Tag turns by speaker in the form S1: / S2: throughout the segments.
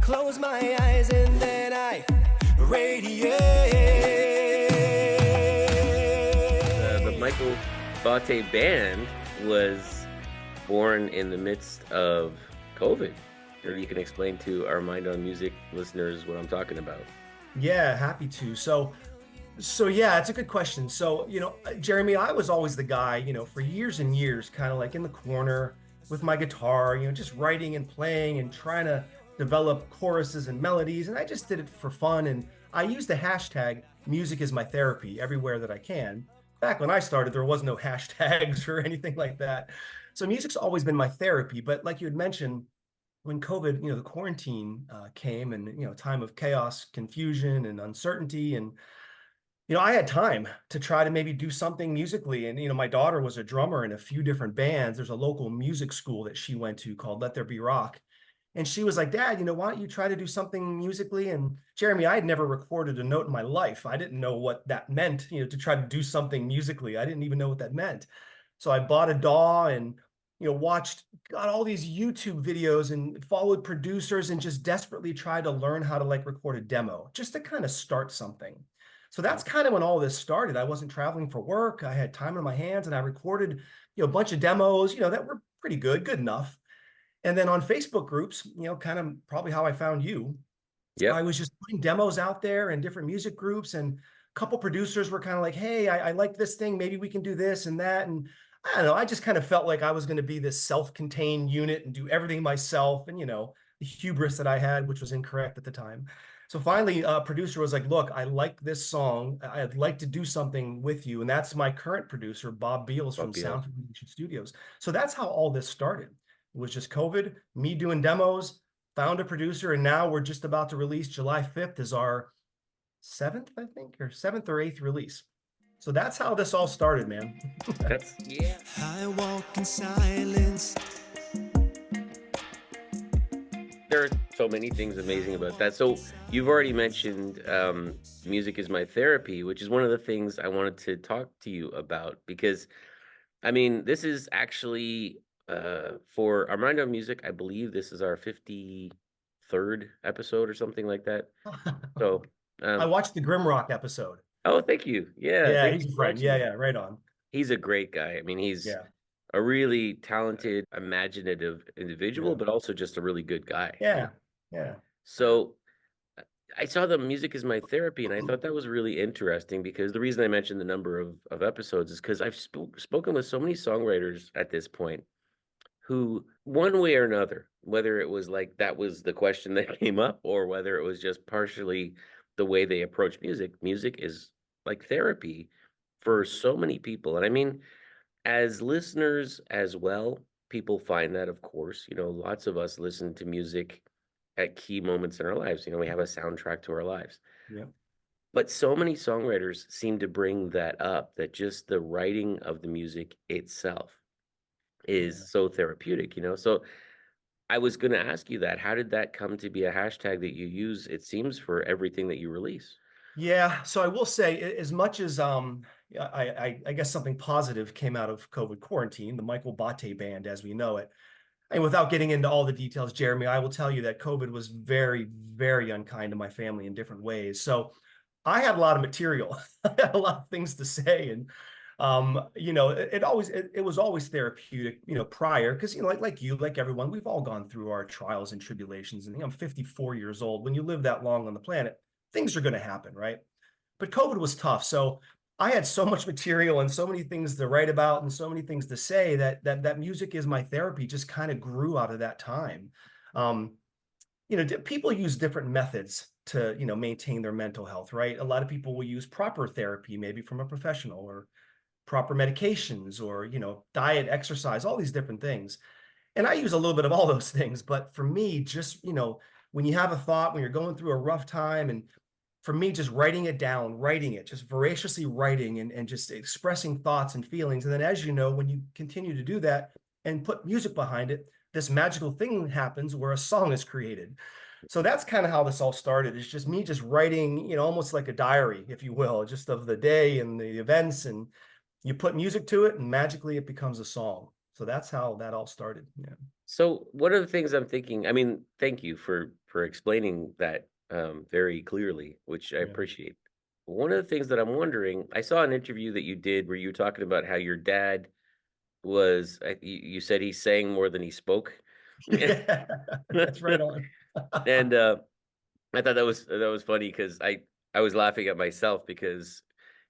S1: close my eyes and then I radiate.
S2: The Michael Botte Band was born in the midst of COVID. Maybe you can explain to our Mind on Music listeners what I'm talking about.
S3: Yeah, happy to. So yeah, it's a good question. So, Jeremy, I was always the guy, for years and years, kind of like in the corner with my guitar, just writing and playing and trying to develop choruses and melodies. And I just did it for fun. And I use the hashtag music is my therapy everywhere that I can. Back when I started, there was no hashtags or anything like that. So music's always been my therapy. But like you had mentioned, when COVID, the quarantine came and, time of chaos, confusion and uncertainty. And, I had time to try to maybe do something musically. And, my daughter was a drummer in a few different bands. There's a local music school that she went to called Let There Be Rock. And she was like, Dad, why don't you try to do something musically? And Jeremy, I had never recorded a note in my life. I didn't know what that meant, to try to do something musically. I didn't even know what that meant. So I bought a DAW and, got all these YouTube videos and followed producers and just desperately tried to learn how to record a demo just to kind of start something. So that's kind of when all this started. I wasn't traveling for work. I had time on my hands and I recorded, a bunch of demos, that were pretty good enough. And then on Facebook groups, kind of probably how I found you.
S2: Yeah.
S3: I was just putting demos out there in different music groups, and a couple producers were kind of like, hey, I like this thing. Maybe we can do this and that. And I don't know, I just kind of felt like I was going to be this self-contained unit and do everything myself. And, the hubris that I had, which was incorrect at the time. So finally, a producer was like, look, I like this song. I'd like to do something with you. And that's my current producer, Bob Beals from Sound Foundation Studios. So that's how all this started. It was just COVID, me doing demos, found a producer, and now we're just about to release July 5th is our seventh or eighth release. So that's how this all started, man.
S2: Yeah.
S1: I walk in silence.
S2: There are so many things amazing about that. So you've already mentioned music is my therapy, which is one of the things I wanted to talk to you about, because this is actually for our Mind on Music, I believe this is our 53rd episode or something like that. So
S3: I watched the Grimrock episode.
S2: Oh, thank you. Yeah,
S3: he's a friend. Yeah, right on.
S2: He's a great guy. He's a really talented, imaginative individual, but also just a really good guy.
S3: Yeah.
S2: So I saw the music is my therapy, and I thought that was really interesting, because the reason I mentioned the number of episodes is because I've spoken with so many songwriters at this point who, one way or another, whether it was like that was the question that came up, or whether it was just partially the way they approach music is like therapy for so many people. And as listeners as well, people find that, of course, lots of us listen to music at key moments in our lives. We have a soundtrack to our lives.
S3: Yeah.
S2: But so many songwriters seem to bring that up, that just the writing of the music itself is so therapeutic, So I was going to ask you that. How did that come to be a hashtag that you use, it seems, for everything that you release?
S3: Yeah. So I will say, as much as I guess something positive came out of COVID quarantine, the Michael Botte Band as we know it. And without getting into all the details, Jeremy, I will tell you that COVID was very, very unkind to my family in different ways. So I had a lot of material. I had a lot of things to say. And it was always therapeutic, prior, because, like you, like everyone, we've all gone through our trials and tribulations. And I'm 54 years old. When you live that long on the planet, things are going to happen, right? But COVID was tough. So I had so much material and so many things to write about and so many things to say that music is my therapy just kind of grew out of that time. People use different methods to, maintain their mental health, right? A lot of people will use proper therapy, maybe from a professional, or proper medications, or, diet, exercise, all these different things. And I use a little bit of all those things. But for me, just, when you have a thought, when you're going through a rough time, and for me, just writing it down, writing it, just voraciously writing and just expressing thoughts and feelings. And then, as you know, when you continue to do that and put music behind it, this magical thing happens where a song is created. So that's kind of how this all started. It's just me just writing, almost like a diary, if you will, just of the day and the events, and you put music to it and magically it becomes a song. So that's how that all started. Yeah.
S2: So one of the things I'm thinking, thank you for for explaining that very clearly, which I
S3: Yeah.
S2: appreciate. One of the things that I'm wondering, I saw an interview that you did where you were talking about how your dad was, you said he sang more than he spoke.
S3: Yeah, that's right on.
S2: And I thought that was funny because I was laughing at myself because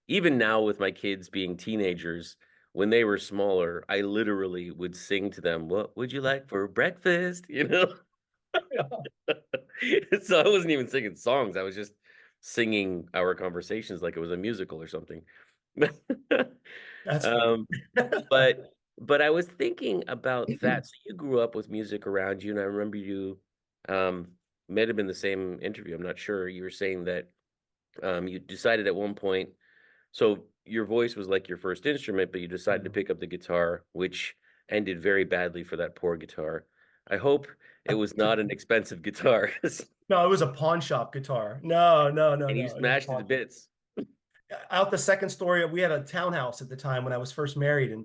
S2: even now with my kids being teenagers, when they were smaller, I literally would sing to them, "What would you like for breakfast?" You know? So I wasn't even singing songs. I was just singing our conversations like it was a musical or something.
S3: That's funny.
S2: Um, but I was thinking about that. So you grew up with music around you, and I remember you um might have been the same interview. I'm not sure. You were saying that you decided at one point, so your voice was like your first instrument, but you decided to
S3: Mhm.
S2: pick up the guitar, which ended very badly for that poor guitar. I hope it was not an expensive guitar.
S3: No, it was a pawn shop guitar. No, no, no,
S2: And you
S3: no. It was a
S2: smashed it to
S3: pawn shop.
S2: bits.
S3: Out the second story, we had a townhouse at the time when I was first married, and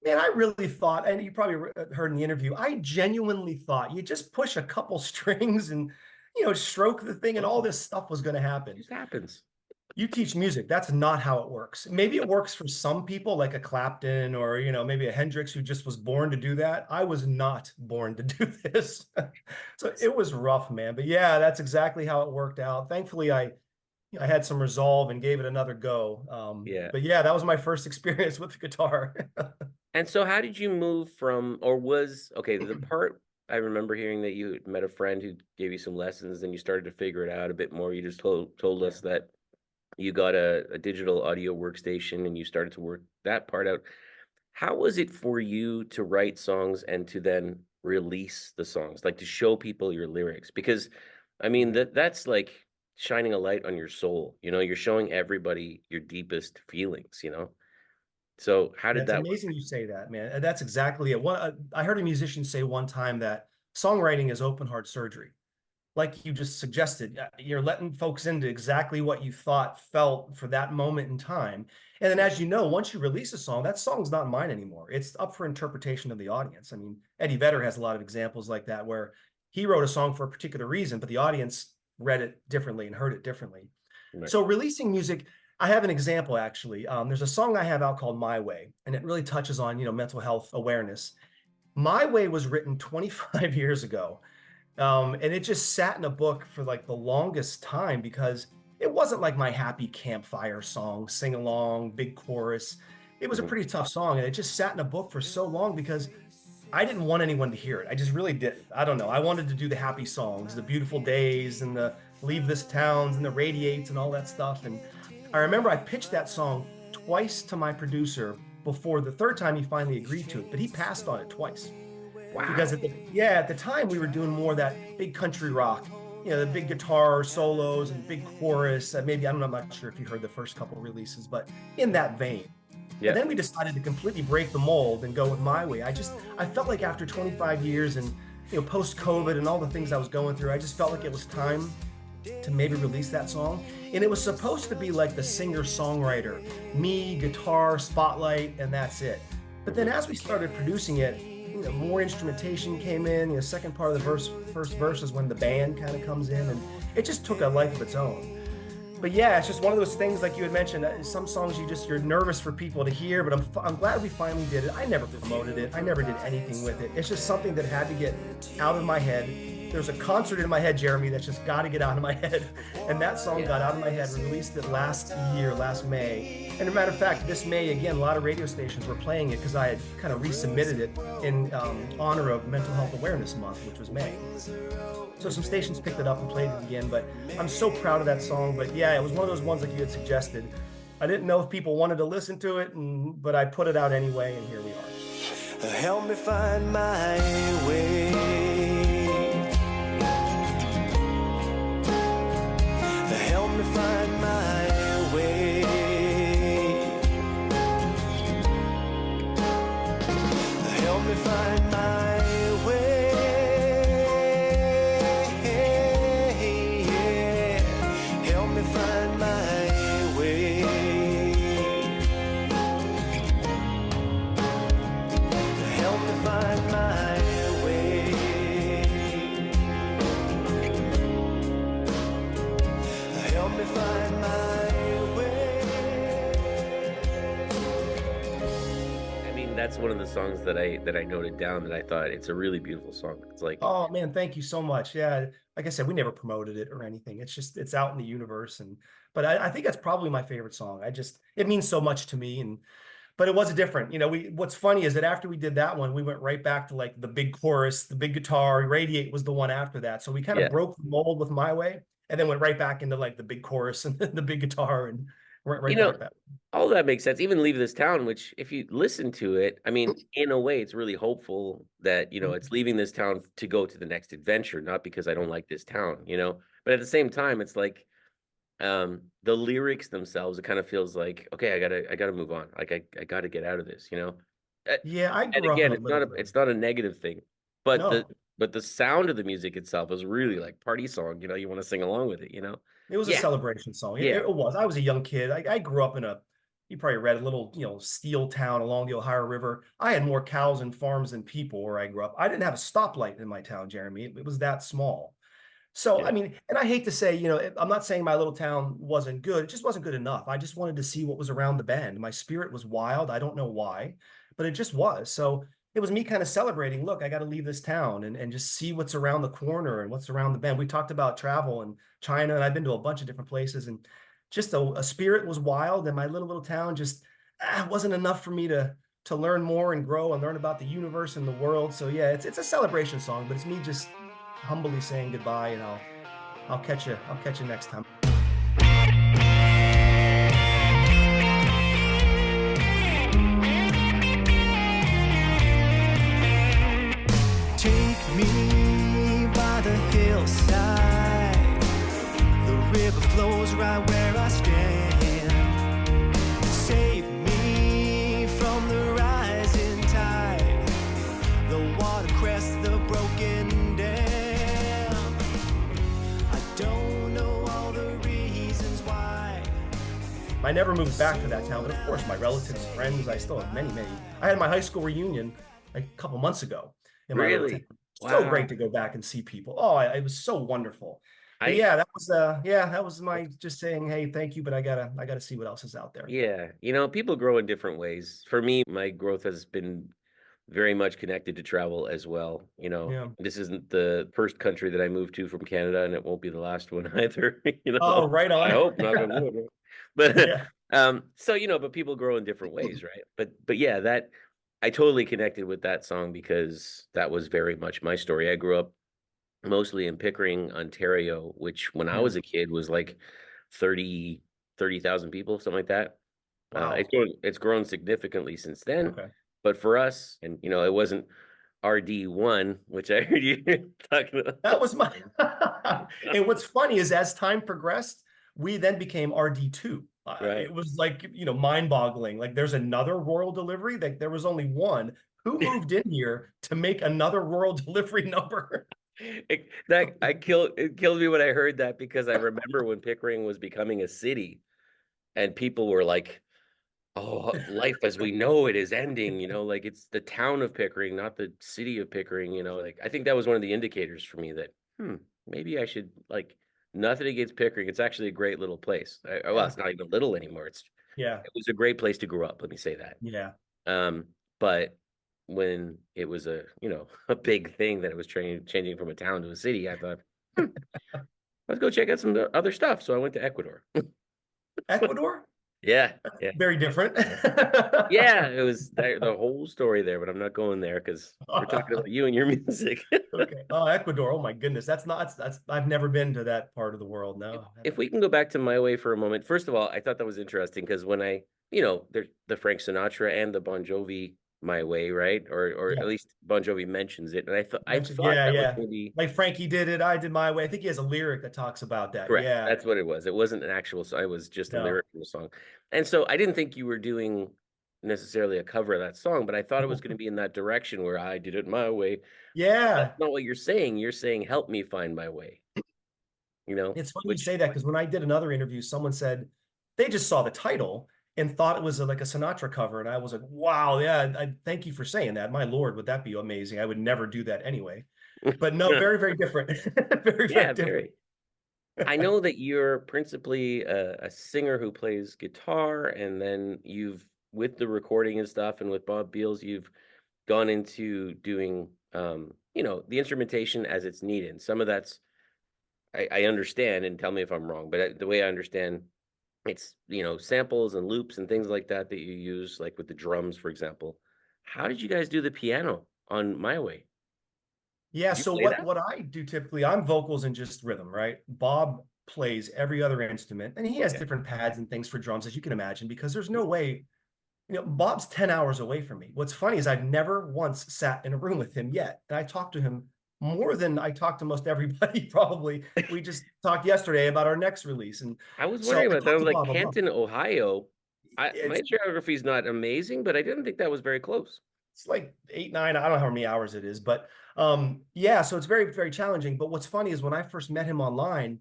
S3: man, I really thought, and you probably heard in the interview, I genuinely thought you just push a couple strings and stroke the thing, and all this stuff was going to
S2: It
S3: happen.
S2: just happens.
S3: You teach music. That's not how it works. Maybe it works for some people, like a Clapton or maybe a Hendrix who just was born to do that. I was not born to do this. So it was rough, man. But yeah, that's exactly how it worked out. Thankfully, I had some resolve and gave it another go.
S2: Yeah.
S3: But yeah, that was my first experience with the guitar.
S2: And so how did you move from, or was, okay, the part I remember hearing that you met a friend who gave you some lessons and you started to figure it out a bit more. You just told
S3: Yeah.
S2: us that you got a digital audio workstation and you started to work that part out. How was it for you to write songs and to then release the songs, like to show people your lyrics? Because I mean
S3: Yeah.
S2: that's like shining a light on your soul. You're showing everybody your deepest feelings. So how did
S3: That's
S2: that work?
S3: amazing you say that, man. That's exactly it. I heard a musician say one time that songwriting is open heart surgery. Like you just suggested, you're letting folks into exactly what you thought, felt for that moment in time. And then, as you know, once you release a song, that song's not mine anymore. It's up for interpretation of the audience. I mean, Eddie Vedder has a lot of examples like that where he wrote a song for a particular reason, but the audience read it differently and heard it differently.
S2: Right.
S3: So releasing music, I have an example actually. There's a song I have out called My Way, and it really touches on, mental health awareness. My Way was written 25 years ago. And it just sat in a book for like the longest time because it wasn't like my happy campfire song, sing along, big chorus. It was a
S2: Mhm.
S3: pretty tough song. And it just sat in a book for so long because I didn't want anyone to hear it. I just really did. I don't know. I wanted to do the happy songs, the beautiful days and the leave this towns and the radiates and all that stuff. And I remember I pitched that song twice to my producer before the third time he finally agreed to it, but he passed on it twice because
S2: Wow.
S3: at the time we were doing more of that big country rock, the big guitar solos and big chorus. Maybe I'm not sure if you heard the first couple releases, but in that vein. And
S2: Yeah.
S3: then we decided to completely break the mold and go with My Way. I felt like after 25 years and post COVID and all the things I was going through, I just felt like it was time to maybe release that song. And it was supposed to be like the singer-songwriter, me, guitar, spotlight, and that's it. But then as we started producing it, more instrumentation came in. The second part of the first verse is when the band kind of comes in, and it just took a life of its own. But yeah, it's just one of those things like you had mentioned. Some songs you're nervous for people to hear, but I'm glad we finally did it. I never promoted it. I never did anything with it. It's just something that had to get out of my head. There's a concert in my head, Jeremy, that's just got to get out of my head. And that song got out of my head. We released it last May. And as a matter of fact, this May, again, a lot of radio stations were playing it because I had kind of resubmitted it in honor of Mental Health Awareness Month, which was May. So some stations picked it up and played it again, but I'm so proud of that song. But yeah, it was one of those ones like you had suggested. I didn't know if people wanted to listen to it, but I put it out anyway, and here we are.
S1: Help me find my way. Help me find my way. Help me find my way. Help me find my way. Help me find my way. help me find my way.
S2: I mean, that's one of the songs that I noted down that I thought it's a really beautiful song. It's like,
S3: Oh man, thank you so much. Yeah, like I said, we never promoted it or anything. It's just it's out in the universe, and but I think that's probably my favorite song. It means so much to me, and but it was a different. What's funny is that after we did that one, we went right back to like the big chorus, the big guitar. Radiate was the one after that, so we kind of
S2: yeah.
S3: broke the mold with My Way, and then went right back into like the big chorus and the big guitar, and went
S2: You
S3: right
S2: know,
S3: back that.
S2: all that makes sense. Even Leave This Town, which if you listen to it, I mean, in a way, it's really hopeful that, it's leaving this town to go to the next adventure, not because I don't like this town. But at the same time, it's like the lyrics themselves, it kind of feels like, okay, I gotta move on. Like I gotta get out of this. Uh,
S3: Yeah, I
S2: And
S3: grew up in
S2: again,
S3: a
S2: it's not
S3: little
S2: a
S3: bit.
S2: it's not a negative thing, but the
S3: No,
S2: but the sound of the music itself is really like party song, you want to sing along with it.
S3: it was a
S2: Yeah,
S3: celebration song. It,
S2: yeah,
S3: it was. I was a young kid. I grew up in you probably read a little, steel town along the Ohio River. I had more cows and farms than people where I grew up. I didn't have a stoplight in my town, Jeremy. It was that small. So,
S2: yeah.
S3: I mean, and I hate to say, I'm not saying my little town wasn't good. It just wasn't good enough. I just wanted to see what was around the bend. My spirit was wild. I don't know why, but it just was. So it was me kind of celebrating, look, I got to leave this town and just see what's around the corner and what's around the bend. We talked about travel and China, and I've been to a bunch of different places, and just a spirit was wild. And my little town just wasn't enough for me to learn more and grow and learn about the universe and the world. So yeah, it's a celebration song, but it's me just humbly saying goodbye, and I'll catch you. I'll catch you next time.
S1: Take me by the hillside. The river flows right where I stand. Save me from the rising tide. The water crests the broken dam. I don't know all the reasons why.
S3: I never moved back to that town, but of course, my relatives, friends, I still have many, many. I had my high school reunion a couple months ago in my little town.
S2: Really?
S3: So
S2: Wow.
S3: great to go back and see people. Oh, it was so wonderful. But
S2: I
S3: that was my just saying, hey, thank you, but I gotta see what else is out there.
S2: Yeah, people grow in different ways. For me, my growth has been very much connected to travel as well.
S3: Yeah.
S2: This isn't the first country that I moved to from Canada, and it won't be the last one either.
S3: Oh, right
S2: I
S3: on.
S2: hope, knock on wood. Right? But
S3: Yeah.
S2: so but people grow in different ways, right? But yeah, that I totally connected with that song because that was very much my story. I grew up mostly in Pickering, Ontario, which when I
S3: Yeah.
S2: was a kid was like 30,000 people, something like that.
S3: Wow.
S2: It's grown significantly since then,
S3: Okay.
S2: but for us, and it wasn't RD1, which I heard you talking about.
S3: That was my and what's funny is as time progressed, we then became RD2.
S2: Right.
S3: It was like, mind-boggling. Like there's another rural delivery. Like there was only one. Who moved in here to make another rural delivery number?
S2: It killed me when I heard that because I remember when Pickering was becoming a city and people were like, oh, life as we know it is ending, like it's the town of Pickering, not the city of Pickering, like I think that was one of the indicators for me that, maybe I should like nothing against Pickering. It's actually a great little place. Well,
S3: Yeah.
S2: it's not even little anymore.
S3: Yeah.
S2: It was a great place to grow up. Let me say that.
S3: Yeah.
S2: But when it was a big thing that it was changing from a town to a city, I thought, let's go check out some other stuff. So I went to Ecuador.
S3: Ecuador?
S2: Yeah, yeah.
S3: Very different.
S2: Yeah, it was the whole story there, but I'm not going there because we're talking about you and your music.
S3: Okay. Oh, Ecuador. Oh my goodness. That's I've never been to that part of the world. No.
S2: If we can go back to My Way for a moment, first of all, I thought that was interesting because when there's the Frank Sinatra and the Bon Jovi My Way, right? Or
S3: Yeah.
S2: at least Bon Jovi mentions it, and I
S3: Mentioned,
S2: thought
S3: yeah,
S2: that was
S3: yeah.
S2: maybe
S3: Like Frankie did it, I did my way. I think he has a lyric that talks about that.
S2: correct.
S3: Yeah.
S2: That's what it was. It wasn't an actual song. It was just a
S3: No.
S2: lyric from the song, and so I didn't think you were doing necessarily a cover of that song, but I thought it was going to be in that direction where I did it my way.
S3: Yeah.
S2: That's not what you're saying. You're saying, help me find my way,
S3: It's funny you
S2: which,
S3: say that because when I did another interview, someone said they just saw the title and thought it was like a Sinatra cover. And I was like, wow, yeah, thank you for saying that. My Lord, would that be amazing? I would never do that anyway. But no, very, very different. Very, very
S2: yeah,
S3: different.
S2: very. I know that you're principally a singer who plays guitar, and then with the recording and stuff, and with Bob Beals, you've gone into doing, the instrumentation as it's needed. Some of that's I understand, and tell me if I'm wrong, but the way I understand, it's samples and loops and things like that you use, like with the drums, for example. How did you guys do the piano on My Way?
S3: Yeah,
S2: Did you
S3: so
S2: play
S3: what
S2: that?
S3: what I do typically, I'm vocals and just rhythm, right? Bob plays every other instrument, and he has
S2: Okay.
S3: different pads and things for drums, as you can imagine, because there's no way, Bob's 10 hours away from me. What's funny is I've never once sat in a room with him yet, and I talked to him more than I talk to most everybody, probably. We just talked yesterday about our next release, and
S2: I was
S3: so
S2: wondering
S3: I
S2: about that. I
S3: talked
S2: was
S3: to
S2: like,
S3: Bob a lot.
S2: Canton, Ohio. My
S3: It's
S2: geography is not amazing, but I didn't think that was very close.
S3: it's like 8, 9, I don't know how many hours it is, but yeah, so it's very, very challenging. But what's funny is when I first met him online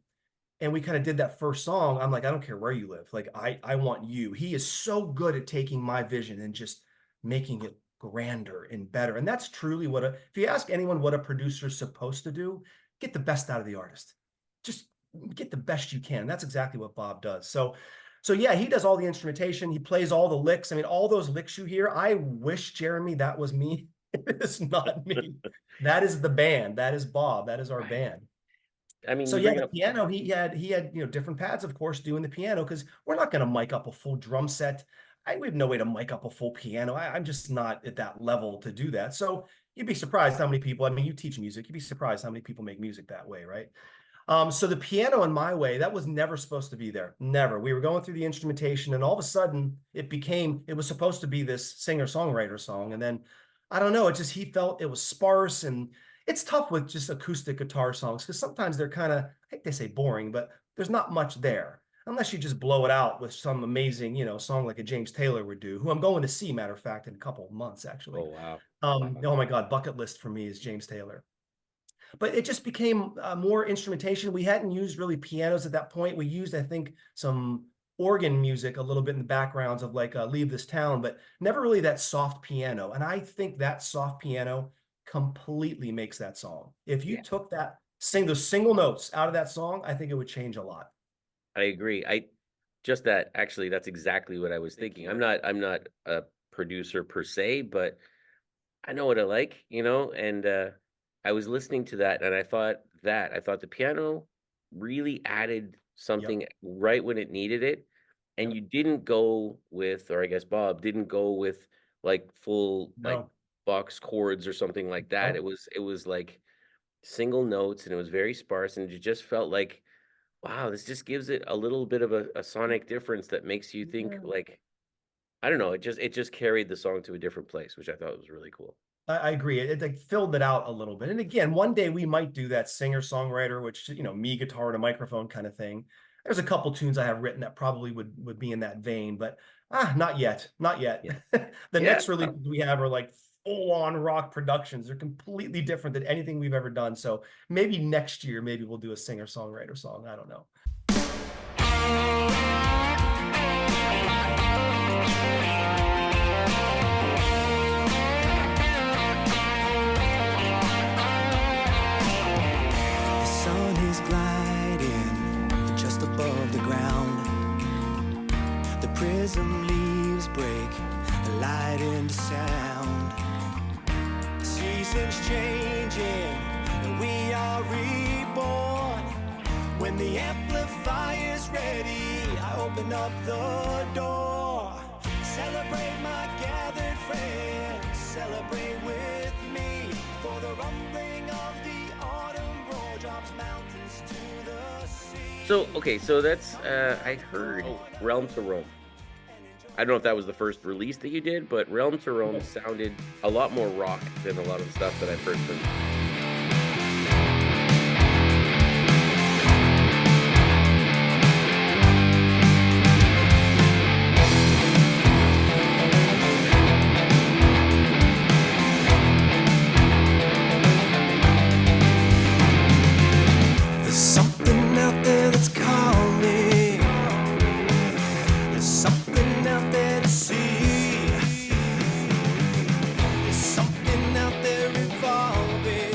S3: and we kind of did that first song, I'm like, I don't care where you live. Like, I want you. He is so good at taking my vision and just making it grander and better. And that's truly if you ask anyone what a producer's supposed to do, get the best out of the artist. Just get the best you can. That's exactly what Bob does. So yeah, he does all the instrumentation. He plays all the licks. I mean, all those licks you hear, I wish, Jeremy, that was me. It's not me. That is the band. That is Bob. That is our
S2: Right.
S3: band.
S2: I mean,
S3: So
S2: you
S3: yeah,
S2: bring
S3: the
S2: up
S3: piano, he had different pads, of course, doing the piano, because we're not going to mic up a full drum set. We have no way to mic up a full piano. I'm just not at that level to do that. So you'd be surprised how many people, I mean, you teach music, you'd be surprised how many people make music that way, right? So the piano in My Way, that was never supposed to be there. Never. We were going through the instrumentation, and all of a sudden it was supposed to be this singer-songwriter song. And then I don't know, he felt it was sparse, and it's tough with just acoustic guitar songs because sometimes they're kind of, I think they say boring, but there's not much there. Unless you just blow it out with some amazing, song like a James Taylor would do, who I'm going to see, matter of fact, in a couple of months, actually.
S2: oh wow. Wow.
S3: Oh my God, bucket list for me is James Taylor. But it just became more instrumentation. We hadn't used really pianos at that point. We used, I think, some organ music a little bit in the backgrounds of like Leave This Town, but never really that soft piano. And I think that soft piano completely makes that song. If you
S2: Yeah,
S3: took those single notes out of that song, I think it would change a lot.
S2: I agree. That's exactly what I was thinking. I'm not a producer per se, but I know what I like, and I was listening to that and I thought the piano really added
S3: Yep.
S2: something right when it needed it. And
S3: Yep.
S2: you didn't go with, or I guess Bob didn't go with like full like
S3: No.
S2: box chords or something like that.
S3: No.
S2: It was like single notes, and it was very sparse, and it just felt like, wow, this just gives it a little bit of a sonic difference that makes you think
S3: Yeah.
S2: like, I don't know, it just carried the song to a different place, which I thought was really cool.
S3: I agree. It like filled it out a little bit. And again, one day we might do that singer-songwriter, which, me, guitar and a microphone kind of thing. There's a couple tunes I have written that probably would be in that vein, but not yet. Not yet.
S2: Yeah.
S3: The
S2: Yeah.
S3: next releases we have are like full-on rock productions. They're completely different than anything we've ever done. So maybe next year, maybe we'll do a singer-songwriter song. I don't know.
S1: The sun is gliding just above the ground. The prism leaves break the light into sound. Seasons changing, and we are reborn. When the amplifier's ready, I open up the door. Celebrate my gathered friends, celebrate with me. For the rumbling of the autumn roar drops mountains to the sea.
S2: So, okay, so that's I heard Realm to Rome. I don't know if that was the first release that you did, but Realm to Rome sounded a lot more rock than a lot of the stuff that I've heard from you.
S1: There's something out there that's calling. There's something out there to see. There's something out there evolving.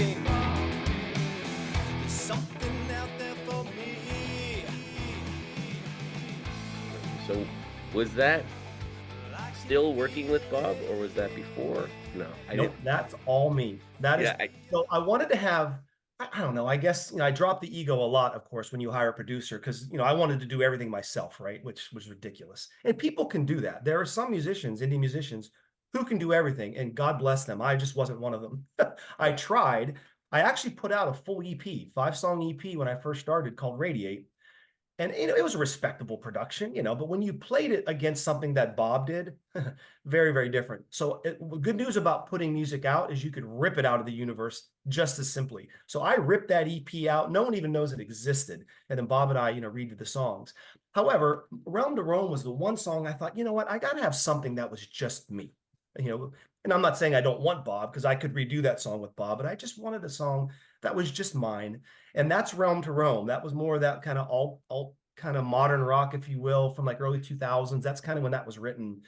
S2: So was that still working with Bob, or was that before? No, I
S3: Nope,
S2: didn't.
S3: that's all me. That is,
S2: Yeah,
S3: so I wanted to have, I don't know, I guess, I dropped the ego a lot, of course, when you hire a producer, because, I wanted to do everything myself, right? Which was ridiculous. And people can do that. There are some musicians, indie musicians, who can do everything, and God bless them. I just wasn't one of them. I tried. I actually put out a full EP, 5-song EP when I first started called Radiate. And it was a respectable production, but when you played it against something that Bob did, very, very different. So good news about putting music out is you could rip it out of the universe just as simply. So I ripped that EP out. No one even knows it existed. And then Bob and I, redid the songs. However, Realm to Rome was the one song I thought, you know what, I got to have something that was just me. And I'm not saying I don't want Bob, because I could redo that song with Bob, but I just wanted a song that was just mine. And that's Realm to Rome. That was more of that kind of alt kind of modern rock, if you will, from like early 2000s. That's kind of when that was written.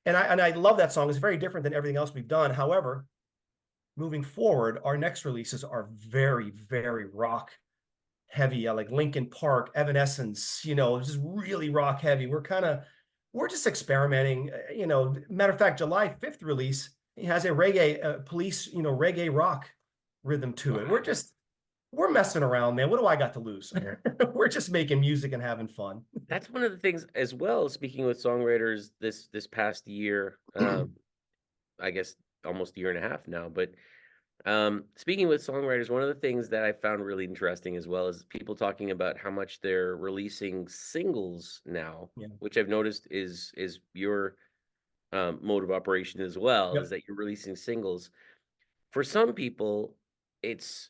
S3: And I love that song. It's very different than everything else we've done. However, moving forward, our next releases are very, very rock heavy, like Linkin Park, Evanescence, just really rock heavy. We're just experimenting. Matter of fact, July 5th release, it has a reggae police, reggae rock rhythm to it. We're messing around, man. What do I got to lose? We're just making music and having fun.
S2: that's one of the things as well. Speaking with songwriters this past year, I guess almost a year and a half now. But speaking with songwriters, one of the things that I found really interesting as well is people talking about how much they're releasing singles now,
S3: Yeah.
S2: which I've noticed is your mode of operation as well,
S3: Yep.
S2: is that you're releasing singles. For some people, it's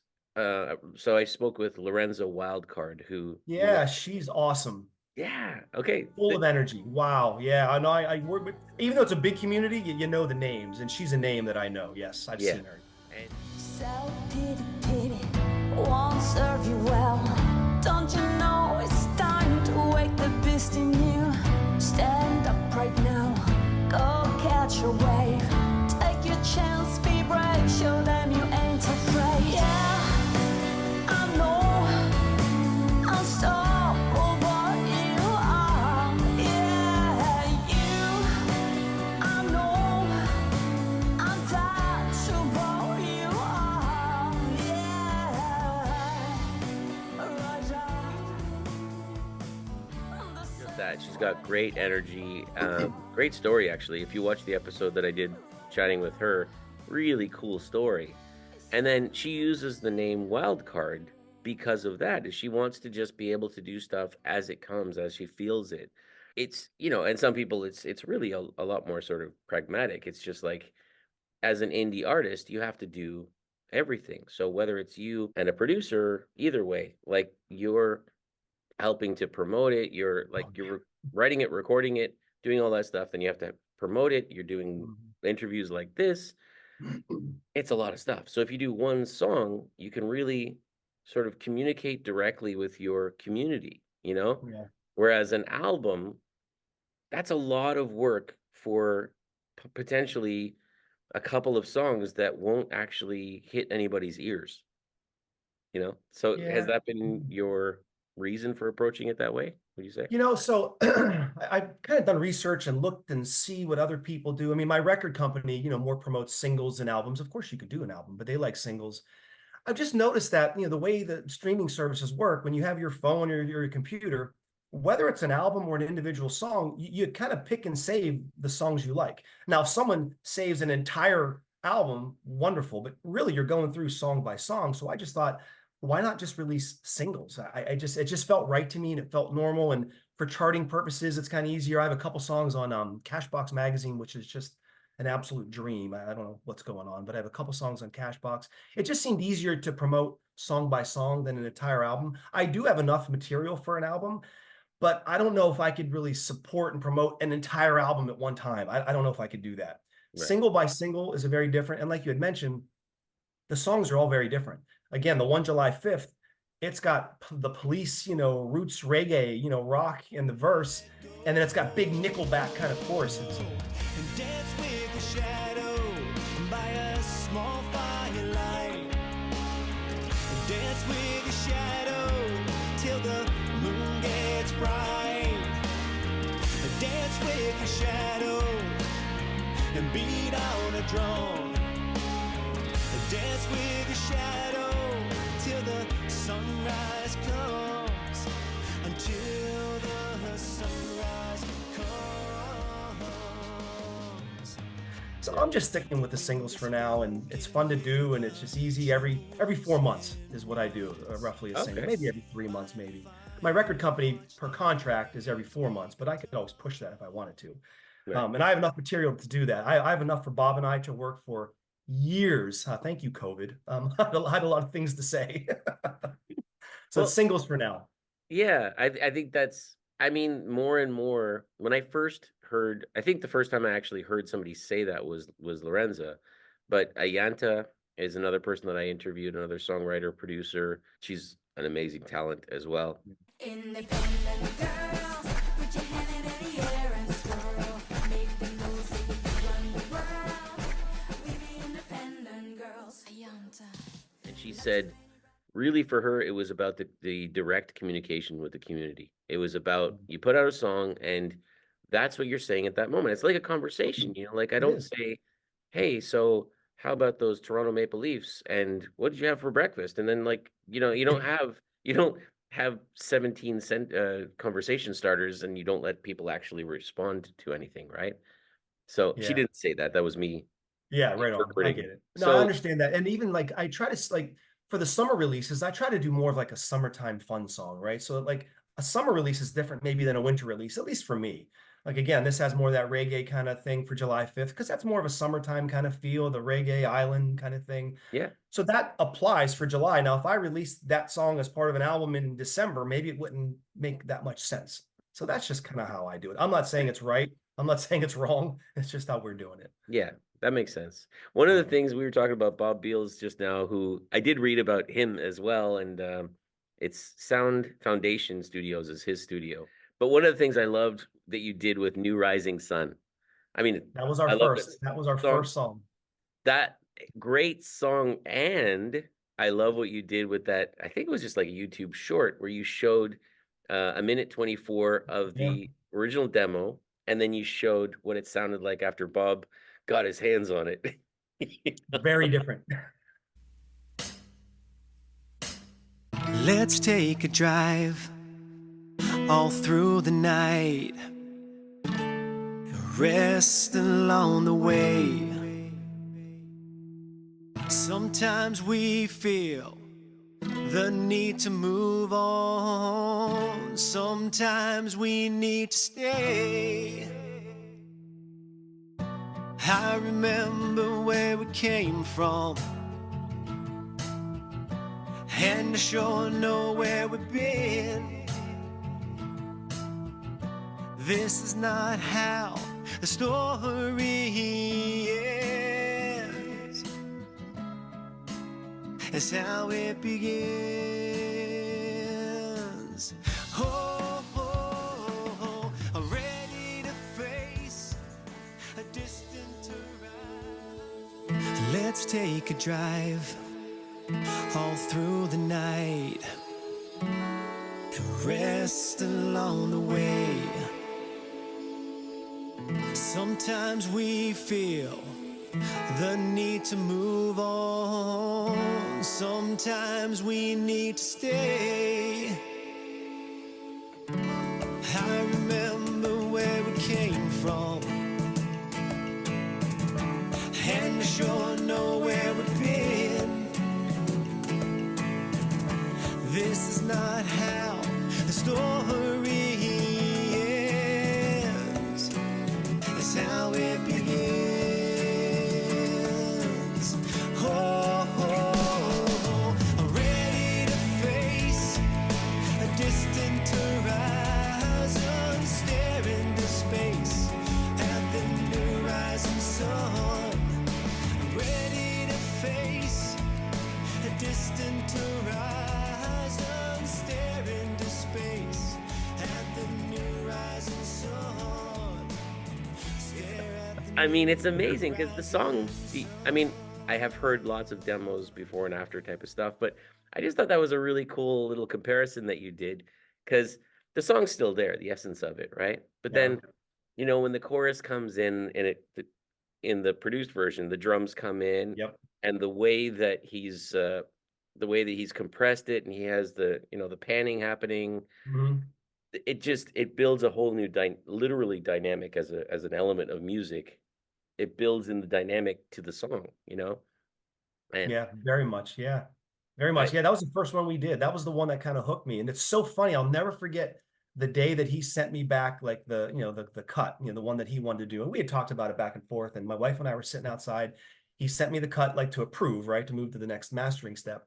S2: so I spoke with Lorenzo Wildcard, who
S3: Yeah, she's awesome.
S2: yeah, okay.
S3: Full of energy. Wow. Yeah, I know. I work with, even though it's a big community, you know the names, and she's a name that I know. Yes, I've
S2: Yeah.
S3: seen her.
S2: And
S4: So pity, won't serve you well. Don't you know it's time to wake the beast in you? Stand up right now, go catch a wave. Take your chance, be brave, show them you ain't afraid. Yeah, I know, unstoppable you are. Yeah, I know, untouchable you are.
S2: that she's got great energy, great story actually. If you watch the episode that I did chatting with her, really cool story. And then she uses the name Wildcard because of that, is she wants to just be able to do stuff as it comes, as she feels it. It's, and some people it's really a lot more sort of pragmatic. It's just like, as an indie artist, you have to do everything. So whether it's you and a producer, either way, like you're helping to promote it, you're writing it, recording it, doing all that stuff, then you have to promote it, you're doing interviews like this. It's a lot of stuff. So if you do one song, you can really sort of communicate directly with your community,
S3: Yeah.
S2: Whereas an album, that's a lot of work for potentially a couple of songs that won't actually hit anybody's ears, So
S3: Yeah.
S2: has that been your reason for approaching it that way, would you say?
S3: So I've kind of done research and looked and see what other people do. I mean, my record company, more promotes singles than albums. Of course, you could do an album, but they like singles. I've just noticed that, the way the streaming services work, when you have your phone or your computer, whether it's an album or an individual song, you kind of pick and save the songs you like. Now, if someone saves an entire album, wonderful, but really you're going through song by song. So I just thought, why not just release singles? It just felt right to me, and it felt normal. And for charting purposes, it's kind of easier. I have a couple songs on Cashbox magazine, which is just an absolute dream. I don't know what's going on, but I have a couple songs on Cashbox. It just seemed easier to promote song by song than an entire album. I do have enough material for an album, but I don't know if I could really support and promote an entire album at one time. I don't know if I could do that.
S2: Right.
S3: Single by single is a very different, and like you had mentioned, the songs are all very different. Again, the one July 5th, it's got the Police, roots reggae, rock in the verse, and then it's got big Nickelback kind of choruses.
S1: And dance with the shadow by a small firelight. And dance with the shadow till the moon gets bright. your shadow and beat on a drum. Dance with your shadow till the sunrise comes. Until the sunrise comes.
S3: So I'm just sticking with the singles for now, and it's fun to do, and it's just easy. Every 4 months is what I do, roughly a single,
S2: Okay.
S3: maybe every 3 months, maybe. My record company per contract is every 4 months, but I could always push that if I wanted to.
S2: Right.
S3: And I have enough material to do that. I have enough for Bob and I to work for years. Thank you, COVID. I had a lot of things to say. So
S2: Well,
S3: it's singles for now.
S2: yeah, I think that's, I mean, more and more when I first heard, I think the first time I actually heard somebody say that was Lorenza, but Ayanta is another person that I interviewed, another songwriter, producer. She's an amazing talent as well.
S4: Independent girl, put your hand in the air and swirl. Make the moves so you can run the world. We be independent girls. Ayanta.
S2: And she said, really for her, it was about the direct communication with the community. It was about you put out a song and that's what you're saying at that moment. It's like a conversation, like I
S3: It
S2: don't
S3: is.
S2: say, hey, so how about those Toronto Maple Leafs and what did you have for breakfast? And then you don't have 17 conversation starters and you don't let people actually respond to anything, right? So she
S3: Yeah.
S2: didn't say that. That was me
S3: Yeah, right on. I
S2: interpreting.
S3: get it. No, I
S2: So
S3: understand that. And even I try to for the summer releases, I try to do more of like a summertime fun song, right? So like a summer release is different maybe than a winter release, at least for me. Like again, this has more of that reggae kind of thing for July 5th, because that's more of a summertime kind of feel, the reggae island kind of thing.
S2: yeah.
S3: So that applies for July. Now, if I released that song as part of an album in December, maybe it wouldn't make that much sense. So that's just kind of how I do it. I'm not saying it's right. I'm not saying it's wrong. It's just how we're doing it.
S2: Yeah, that makes sense. One of the things we were talking about Bob Beals just now, who I did read about him as well, and it's Sound Foundation Studios is his studio. But one of the things I loved that you did with New Rising Sun, I mean,
S3: That was our
S2: I love
S3: first.
S2: it.
S3: That was our
S2: Song.
S3: first song.
S2: That great song, and I love what you did with that. I think it was just like a YouTube short where you showed a minute 24 of the original demo, and then you showed what it sounded like after Bob got his hands on it.
S3: Very different.
S1: Let's take a drive all through the night. Rest along the way. Sometimes we feel the need to move on. Sometimes we need to stay. I remember where we came from, and I sure know where we've been. This is not how the story ends. It's how it begins. Oh, oh, oh, I'm ready to face a distant horizon. Let's take a drive all through the night, rest along the way. Sometimes we feel the need to move on. Sometimes we need to stay. I remember where we came from, and I sure know where we've been. This is not how the story ends. It's how it begins. Oh, oh, I'm ready to face a distant horizon, stare into space at the new rising sun. I'm ready to face a distant horizon, stare into space at the new rising sun.
S2: I mean, it's amazing because the song, I mean, I have heard lots of demos before and after type of stuff, but I just thought that was a really cool little comparison that you did because the song's still there, the essence of it, right? But then you know, when the chorus comes in and in the produced version, the drums come in,
S3: Yep.
S2: and the way that he's compressed it, and he has the, you know, the panning happening,
S3: Mhm.
S2: it builds a whole new literally dynamic as an element of music. It builds in the dynamic to the song, you know? And
S3: Yeah, very much. Yeah, very
S2: I
S3: much. Yeah, that was the first one we did. That was the one that kind of hooked me. And it's so funny. I'll never forget the day that he sent me back, like the cut, the one that he wanted to do. And we had talked about it back and forth. And my wife and I were sitting outside. He sent me the cut, like to approve, right, to move to the next mastering step.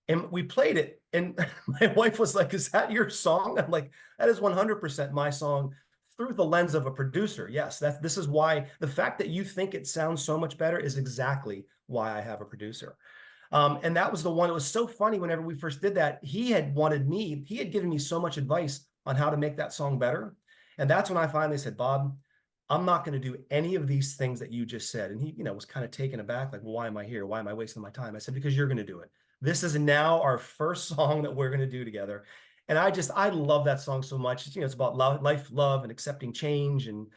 S3: And we played it. And my wife was like, "Is that your song?" I'm like, "That is 100% my song through the lens of a producer." Yes, this is why the fact that you think it sounds so much better is exactly why I have a producer. And that was the one. It was so funny whenever we first did that. He had given me so much advice on how to make that song better. And that's when I finally said, "Bob, I'm not going to do any of these things that you just said." And he, was kind of taken aback, like, "Well, why am I here? Why am I wasting my time?" I said, "Because you're going to do it. This is now our first song that we're going to do together." And I love that song so much. It's about life, love, and accepting change. And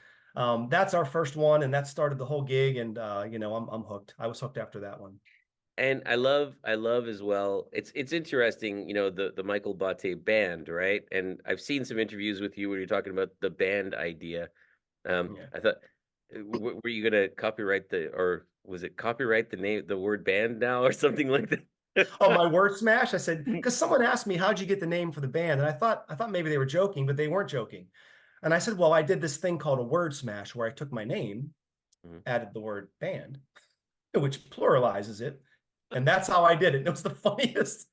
S3: that's our first one. And that started the whole gig. And, I'm hooked. I was hooked after that one.
S2: And I love as well. It's interesting, you know, the Michael Botte Band, right? And I've seen some interviews with you where you're talking about the band idea.
S3: Yeah.
S2: I thought, were you gonna copyright or was it copyright the word band now or something like that?
S3: Oh, my word smash. I said, because someone asked me, "How'd you get the name for the band?" And I thought maybe they were joking, but they weren't joking. And I said, "Well, I did this thing called a word smash where I took my name,
S2: Mhm.
S3: added the word band, which pluralizes it. And that's how I did it. It was the funniest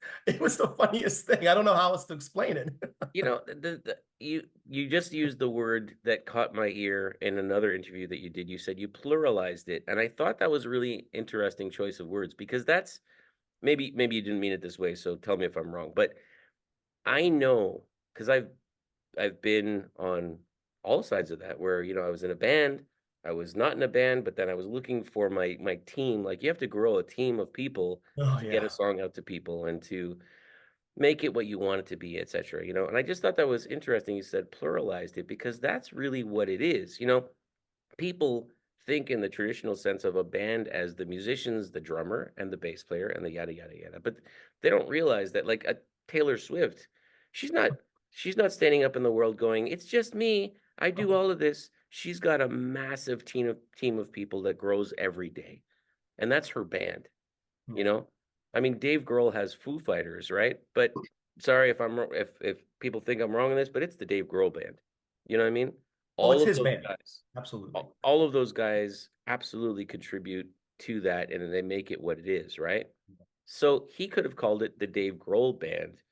S3: thing. I don't know how else to explain it."
S2: You know, you just used the word that caught my ear in another interview that you did. You said you pluralized it, and I thought that was a really interesting choice of words because that's maybe you didn't mean it this way, so tell me if I'm wrong. But I know because I've been on all sides of that where, you know, I was in a band, I was not in a band, but then I was looking for my team. Like you have to grow a team of people
S3: Oh,
S2: to get a
S3: yeah.
S2: song out to people and to make it what you want it to be, etc. You know, and I just thought that was interesting. You said pluralized it because that's really what it is. You know, people think in the traditional sense of a band as the musicians, the drummer, and the bass player, and the yada yada yada. But they don't realize that, like a Taylor Swift, she's not she's not standing up in the world going, "It's just me. I do all of this." She's got a massive team of people that grows every day, and that's her band. You
S3: Yeah.
S2: know, I mean, Dave Grohl has Foo Fighters, right? But sorry if I'm if people think I'm wrong on this, but it's the Dave Grohl band. You know what I mean?
S3: Oh,
S2: All
S3: it's
S2: of
S3: his
S2: those
S3: band.
S2: guys,
S3: Absolutely.
S2: all of those guys absolutely contribute to that, and they make it what it is, right? So he could have called it the Dave Grohl band,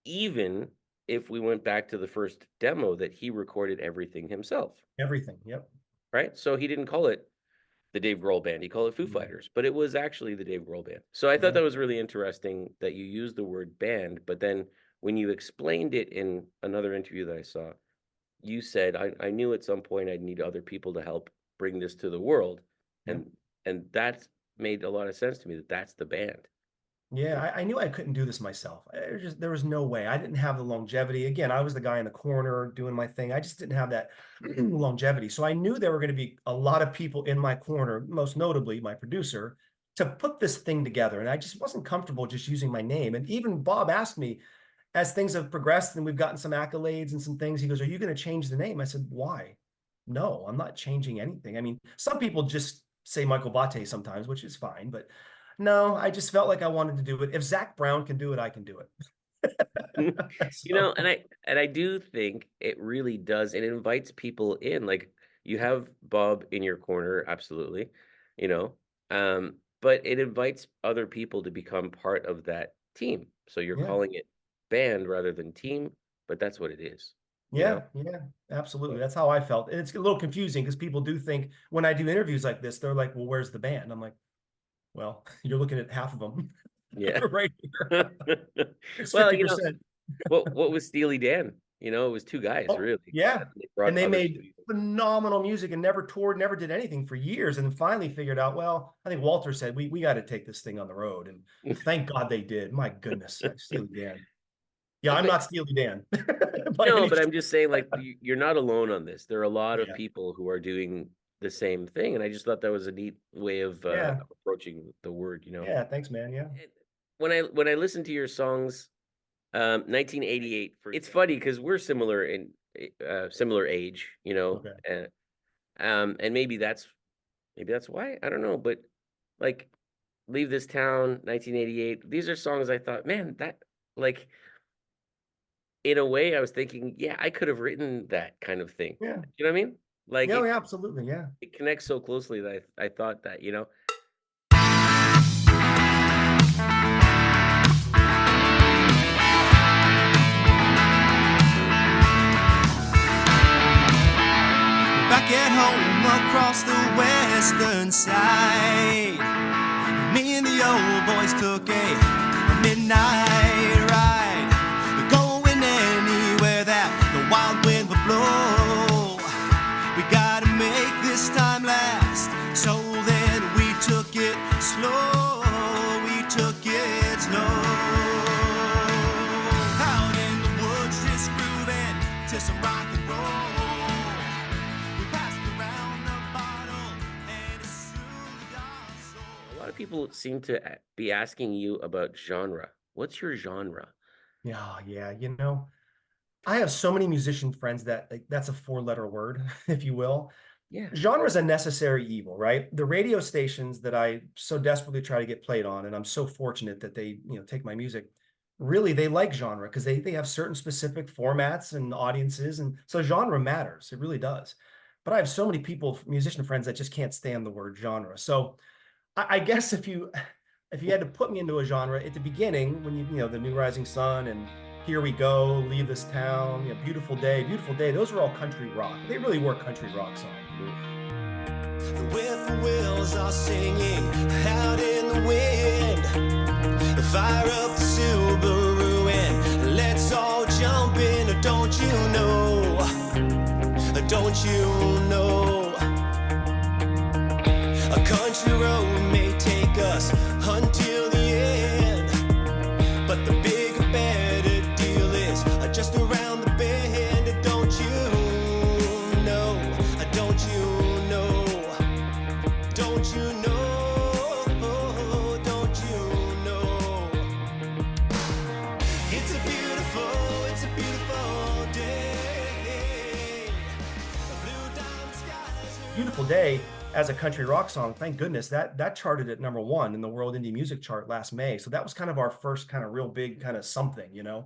S2: even if we went back to the first demo that he recorded everything himself,
S3: Everything. Yep.
S2: right? So he didn't call it the Dave Grohl band. He called it Foo
S3: Yeah.
S2: Fighters, but it was actually the Dave Grohl band. So I thought
S3: Yeah.
S2: that was really interesting that you used the word band, but then when you explained it in another interview that I saw, you said I knew at some point I'd need other people to help bring this to the world,
S3: Yeah.
S2: and that made a lot of sense to me that that's the band.
S3: Yeah, I knew I couldn't do this myself. There was no way. I didn't have the longevity. Again, I was the guy in the corner doing my thing. I just didn't have that longevity. So I knew there were going to be a lot of people in my corner, most notably my producer, to put this thing together. And I just wasn't comfortable just using my name. And even Bob asked me, as things have progressed and we've gotten some accolades and some things, he goes, "Are you going to change the name?" I said, "Why? No, I'm not changing anything." I mean, some people just say Michael Botte sometimes, which is fine, but no, I just felt like I wanted to do it. If Zach Brown can do it, I can do it.
S2: You know,
S3: So,
S2: and I do think it really does. It invites people in. Like you have Bob in your corner, absolutely, you know. But it invites other people to become part of that team. So you're
S3: yeah,
S2: calling it band rather than team, but that's what it is, you know.
S3: yeah, absolutely. That's how I felt. And it's a little confusing because people do think when I do interviews like this, they're like, "Well, where's the band?" I'm like, "Well, you're looking at half of them
S2: Yeah.
S3: right here. It's
S2: Well, you know,
S3: 50%."
S2: what was Steely Dan? You know, it was two guys
S3: Oh,
S2: really.
S3: yeah.
S2: They
S3: And
S2: brought
S3: they
S2: other
S3: made
S2: people.
S3: phenomenal music and never toured, never did anything for years. And then finally figured out, well, I think Walter said, we got to take this thing on the road. And thank God they did. My goodness. Steely Dan. Yeah, I'm
S2: But
S3: not Steely Dan, by
S2: No,
S3: any
S2: but I'm
S3: stretch.
S2: just saying, like, you're not alone on this. There are a lot of
S3: Yeah,
S2: people who are doing the same thing, and I just thought that was a neat way of
S3: yeah,
S2: approaching the word, you know.
S3: yeah. Thanks, man. Yeah,
S2: And when I listen to your songs, 1988, it's funny because we're similar in similar age, you know,
S3: okay.
S2: and maybe that's why, I don't know, but like Leave This Town, 1988, these are songs I thought, man, that like in a way I was thinking, yeah, I could have written that kind of thing.
S3: Yeah,
S2: You know what I mean? Like
S3: yeah, yeah, absolutely. Yeah.
S2: it connects so closely that I thought that, you know.
S1: Back at home across the western side, me and the old boys took a midnight ride, going anywhere that the wild wind would blow. We gotta make this time last, so then we took it slow, we took it slow. Out in the woods just grooving to some rock and roll. We passed around the bottle and it soothed our soul.
S2: A lot of people seem to be asking you about genre. What's your genre?
S3: Yeah, yeah. I have so many musician friends that like, that's a four-letter word, if you will.
S2: Yeah.
S3: Genre is a necessary evil, right? The radio stations that I so desperately try to get played on, and I'm so fortunate that they, take my music. Really, they like genre because they have certain specific formats and audiences, and so genre matters. It really does. But I have so many people, musician friends, that just can't stand the word genre. So I guess if you had to put me into a genre at the beginning, when the New Rising Sun and Here We Go, Leave This Town, Beautiful Day, those were all country rock. They really were country rock songs.
S1: The whippoorwills are singing out in the wind. Fire up the Subaru and let's all jump in. Don't you know? Don't you know? A country road may take us until the end, but the bigger, better deal is just around the bend. Don't you know? Don't you know? Don't you know? Don't you know? It's a beautiful day. The blue diamond skies are
S3: Beautiful Day as a country rock song, thank goodness that charted at #1 in the World Indie Music Chart last May. So that was kind of our first kind of real big kind of something.
S2: Yeah,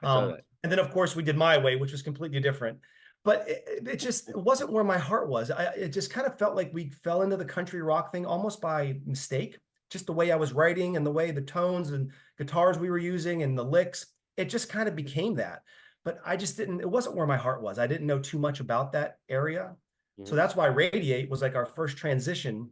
S2: I saw that.
S3: And then of course we did My Way, which was completely different. But it wasn't where my heart was. It just kind of felt like we fell into the country rock thing almost by mistake. Just the way I was writing and the way the tones and guitars we were using and the licks, it just kind of became that. But it wasn't where my heart was. I didn't know too much about that area. So
S2: Mhm.
S3: that's why Radiate was like our first transition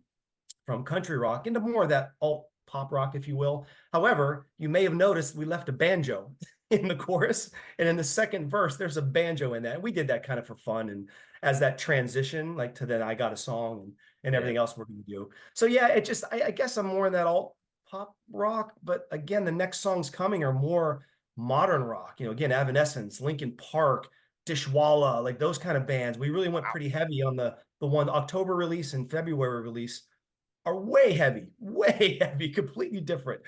S3: from country rock into more of that alt pop rock, if you will. However, you may have noticed we left a banjo in the chorus, and in the second verse, there's a banjo in that. And we did that kind of for fun and as that transition, like to then I Got a Song and everything else we're going to do. So yeah, I guess I'm more in that alt pop rock, but again, the next songs coming are more modern rock. Again, Evanescence, Linkin Park, Dishwalla, like those kind of bands. We really went pretty heavy on the one October release and February release are way heavy, completely different.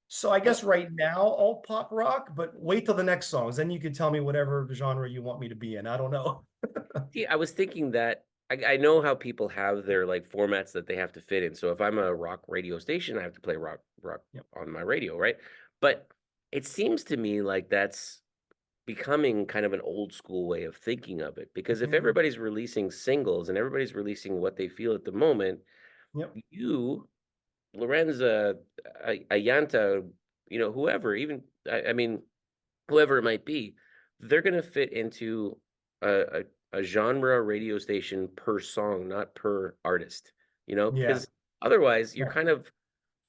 S3: So I guess right now, all pop rock, but wait till the next songs. Then you can tell me whatever genre you want me to be in. I don't know.
S2: See, I was thinking that I know how people have their like formats that they have to fit in. So if I'm a rock radio station, I have to play rock
S3: Yep.
S2: on my radio, right? But it seems to me like that's becoming kind of an old school way of thinking of it. Because if
S3: Yeah.
S2: everybody's releasing singles and everybody's releasing what they feel at the moment,
S3: Yep.
S2: you, Lorenza, Ayanta, whoever, even I mean, whoever it might be, they're going to fit into a genre radio station per song, not per artist,
S3: Yeah.
S2: because otherwise you're
S3: Yeah.
S2: kind of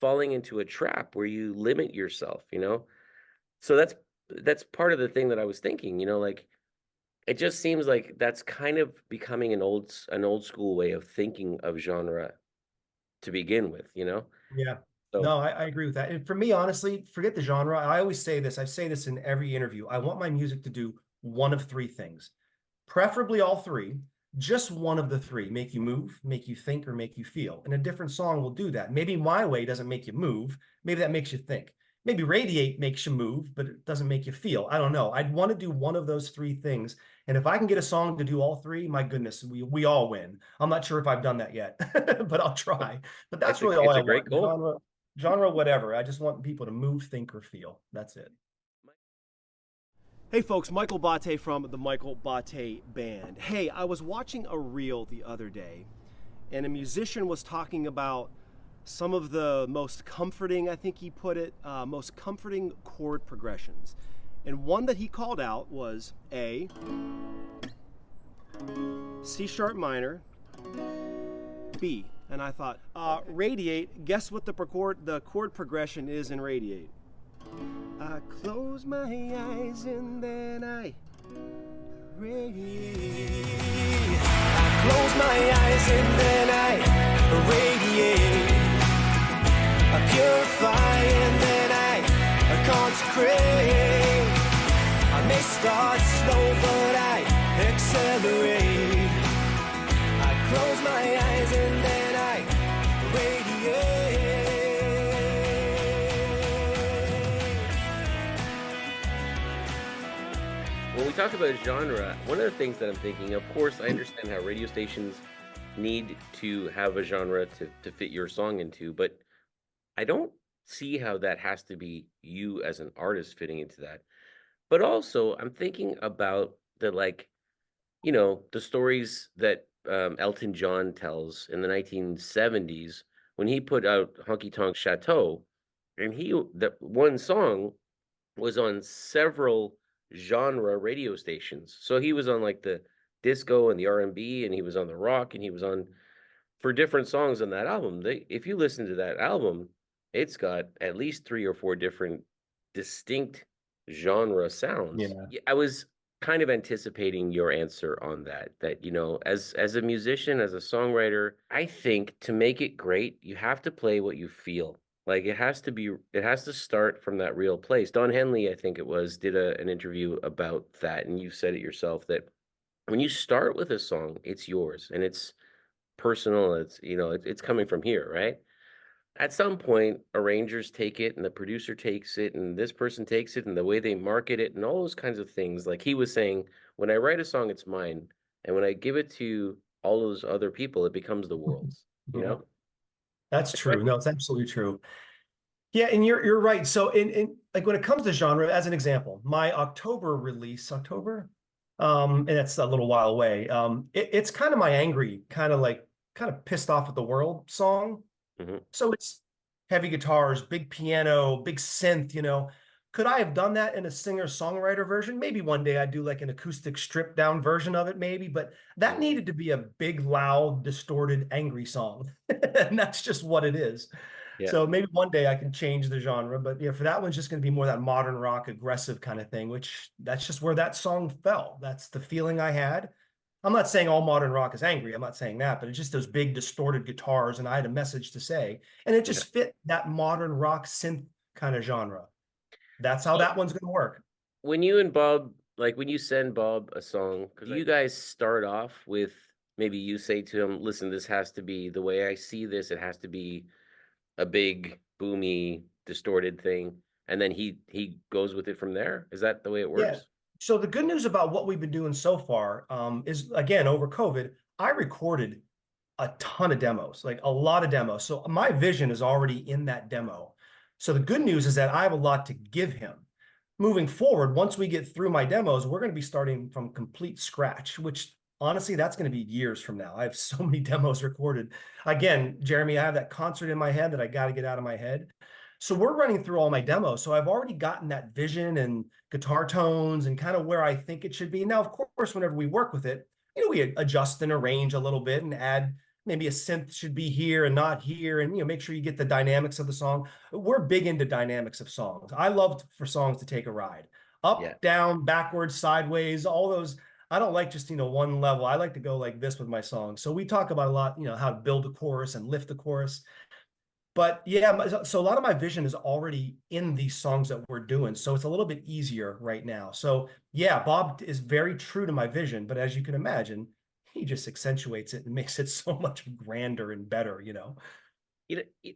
S2: falling into a trap where you limit yourself. So that's part of the thing that I was thinking, like it just seems like that's kind of becoming an old school way of thinking of genre to begin with.
S3: Yeah.
S2: So
S3: No, I agree with that. And for me, honestly, forget the genre. I always say this. I say this in every interview. I want my music to do one of three things, preferably all three, just one of the three, make you move, make you think, or make you feel. And a different song will do that. Maybe My Way doesn't make you move. Maybe that makes you think. Maybe Radiate makes you move, but it doesn't make you feel. I don't know. I'd want to do one of those three things. And if I can get a song to do all three, my goodness, we all win. I'm not sure if I've done that yet, but I'll try. But that's really all I want.
S2: Great goal.
S3: Genre, whatever. I just want people to move, think, or feel. That's it.
S5: Hey folks, Michael Botte from the Michael Botte Band. Hey, I was watching a reel the other day, and a musician was talking about some of the most comforting, I think he put it, most comforting chord progressions. And one that he called out was A, C sharp minor, B. And I thought, Radiate, guess what the chord progression is in Radiate? I close my eyes and then I radiate.
S1: I close my eyes and then I radiate. I purify and then I consecrate. I may start slow but I accelerate. I close my eyes and then I radiate.
S2: When we talk about genre, one of the things that I'm thinking, of course, I understand how radio stations need to have a genre to fit your song into, but I don't see how that has to be you as an artist fitting into that. But also, I'm thinking about the, like, you know, the stories that Elton John tells in the 1970s when he put out Honky Tonk Chateau, and that one song was on several genre radio stations. So he was on like the disco and the R&B, and he was on the rock, and he was on for different songs on that album. If you listen to that album, it's got at least 3 or 4 different distinct genre sounds.
S3: Yeah.
S2: I was kind of anticipating your answer on that, you know, as a musician, as a songwriter, I think to make it great, you have to play what you feel. Like it has to start from that real place. Don Henley, I think it was, did an interview about that, and you said it yourself that when you start with a song, it's yours and it's personal. It's, you know, it's coming from here, right? At some point, arrangers take it and the producer takes it and this person takes it and the way they market it and all those kinds of things. Like he was saying, when I write a song, it's mine. And when I give it to all those other people, it becomes the world's, you know?
S3: That's true. No, it's absolutely true. Yeah, and you're right. So in like when it comes to genre, as an example, my October release, and that's a little while away. It's kind of my angry, kind of pissed off at the world song.
S2: Mm-hmm.
S3: So it's heavy guitars, big piano, big synth, you know. Could I have done that in a singer-songwriter version? Maybe one day I'd do like an acoustic stripped down version of it, maybe, but that needed to be a big, loud, distorted, angry song. And that's just what it is.
S2: Yeah.
S3: So maybe one day I can change the genre, but yeah, for that one's just going to be more that modern rock, aggressive kind of thing, which that's just where that song fell. That's the feeling I had. I'm not saying all modern rock is angry. I'm not saying that, but it's just those big distorted guitars, and I had a message to say, and it just fit that modern rock synth kind of genre. That's how that one's going to work.
S2: When you and Bob, like when you send Bob a song, do you guys start off with, maybe you say to him, listen, this has to be the way I see this. It has to be a big, boomy, distorted thing. And then he goes with it from there. Is that the way it works?
S3: Yeah. So the good news about what we've been doing so far is, again, over COVID, I recorded a ton of demos, like a lot of demos. So my vision is already in that demo. So the good news is that I have a lot to give him. Moving forward, once we get through my demos, we're going to be starting from complete scratch, which honestly, that's going to be years from now. I have so many demos recorded. Again, Jeremy, I have that concert in my head that I got to get out of my head. So we're running through all my demos. So I've already gotten that vision and guitar tones and kind of where I think it should be. Now, of course, whenever we work with it, you know, we adjust and arrange a little bit and add maybe a synth should be here and not here, and, you know, make sure you get the dynamics of the song. We're big into dynamics of songs. I love for songs to take a ride up, down, backwards, sideways, all those. I don't like just, you know, one level. I like to go like this with my songs. So we talk about a lot, you know, how to build a chorus and lift the chorus. But yeah, so a lot of my vision is already in these songs that we're doing. So it's a little bit easier right now. So yeah, Bob is very true to my vision, but as you can imagine, he just accentuates it and makes it so much grander and better, you know?
S2: You know,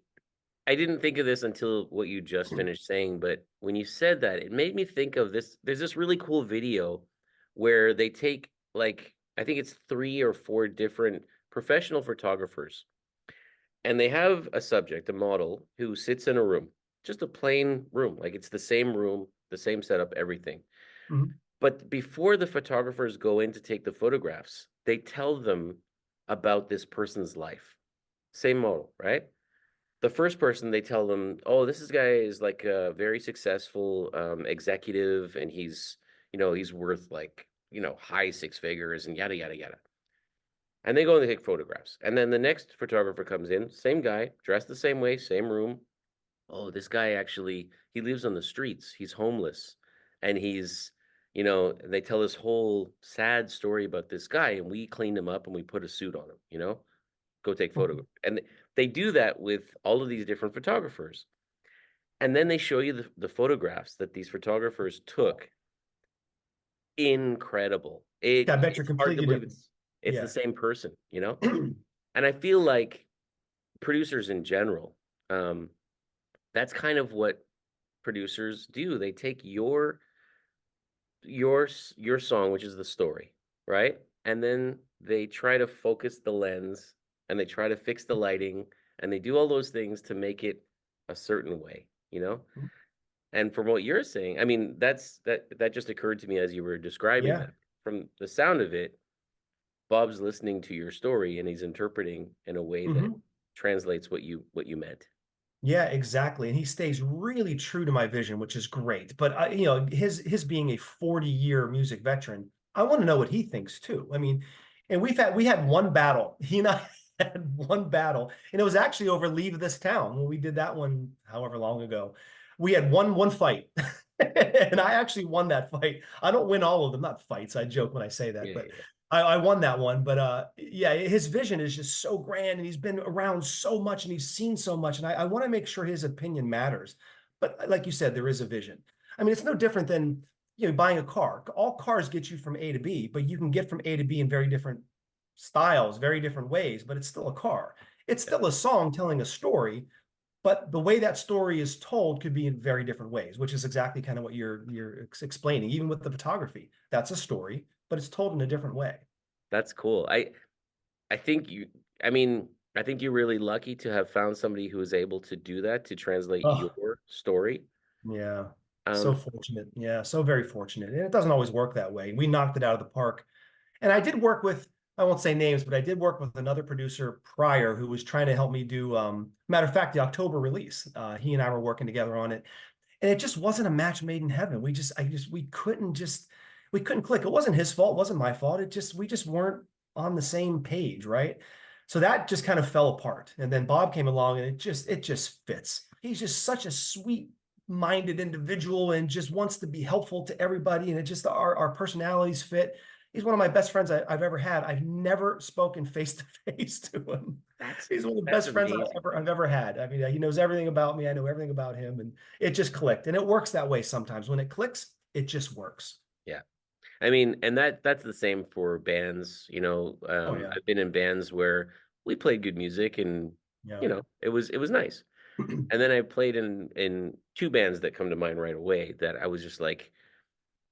S2: I didn't think of this until what you just finished saying, but when you said that, it made me think of this. There's this really cool video where they take, like, I think it's 3 or 4 different professional photographers, and they have a subject, a model, who sits in a room, just a plain room, like it's the same room, the same setup, everything.
S3: Mhm.
S2: But before the photographers go in to take the photographs, they tell them about this person's life. Same model, right? The first person, they tell them, oh, guy is like a very successful executive, and he's worth like, high 6 figures and yada, yada, yada. And they go and they take photographs. And then the next photographer comes in, same guy, dressed the same way, same room. Oh, this guy actually, he lives on the streets. He's homeless. And and they tell this whole sad story about this guy, and we cleaned him up and we put a suit on him, go take photographs. And they do that with all of these different photographers. And then they show you the photographs that these photographers took. Incredible.
S3: Yeah, I bet you're
S2: It's hard to
S3: completely
S2: believe
S3: different.
S2: it's
S3: Yeah.
S2: the same person. And I feel like producers in general, that's kind of what producers do. They take your song, which is the story, right? And then they try to focus the lens, and they try to fix the lighting, and they do all those things to make it a certain way.
S3: Mhm.
S2: And from what you're saying, I mean, that just occurred to me as you were describing
S3: Yeah.
S2: that. From the sound of it, Bob's listening to your story and he's interpreting in a way that
S3: Mhm.
S2: translates what you meant.
S3: Yeah, exactly. And he stays really true to my vision, which is great. But his being a 40-year music veteran, I want to know what he thinks too. I mean, and we had one battle. He and I had one battle, and it was actually over Leave This Town when we did that one however long ago. We had one fight. And I actually won that fight. I don't win all of them, not fights. I joke when I say that,
S2: Yeah,
S3: but
S2: yeah.
S3: I won that one. But yeah, his vision is just so grand, and he's been around so much, and he's seen so much, and I want to make sure his opinion matters. But like you said, there is a vision. I mean, it's no different than buying a car. All cars get you from A to B, but you can get from A to B in very different styles, very different ways. But it's still a car. It's still a song telling a story, but the way that story is told could be in very different ways, which is exactly kind of what you're explaining. Even with the photography, that's a story, but it's told in a different way.
S2: That's cool. I think I mean, I think you're really lucky to have found somebody who is able to do that, to translate
S3: Oh,
S2: your story.
S3: yeah. So
S2: Um,
S3: fortunate. Yeah, so very fortunate. And it doesn't always work that way. We knocked it out of the park. And I did work with, I won't say names, but I did work with another producer prior who was trying to help me do, matter of fact, the October release. He and I were working together on it. And it just wasn't a match made in heaven. We couldn't click. It wasn't his fault, it wasn't my fault. We just weren't on the same page, right? So that just kind of fell apart. And then Bob came along, and it just fits. He's just such a sweet minded individual and just wants to be helpful to everybody. And it just, our personalities fit. He's one of my best friends I've ever had. I've never spoken face to face to him. He's one of the
S2: that's
S3: best friends
S2: amazing.
S3: I've ever had. I mean, he knows everything about me. I know everything about him, and it just clicked. And it works that way sometimes. When it clicks, it just works.
S2: Yeah. I mean, and that's the same for bands.
S3: Oh yeah,
S2: I've been in bands where we played good music, and
S3: yeah.
S2: it was nice. And then I played in 2 bands that come to mind right away, that I was just like,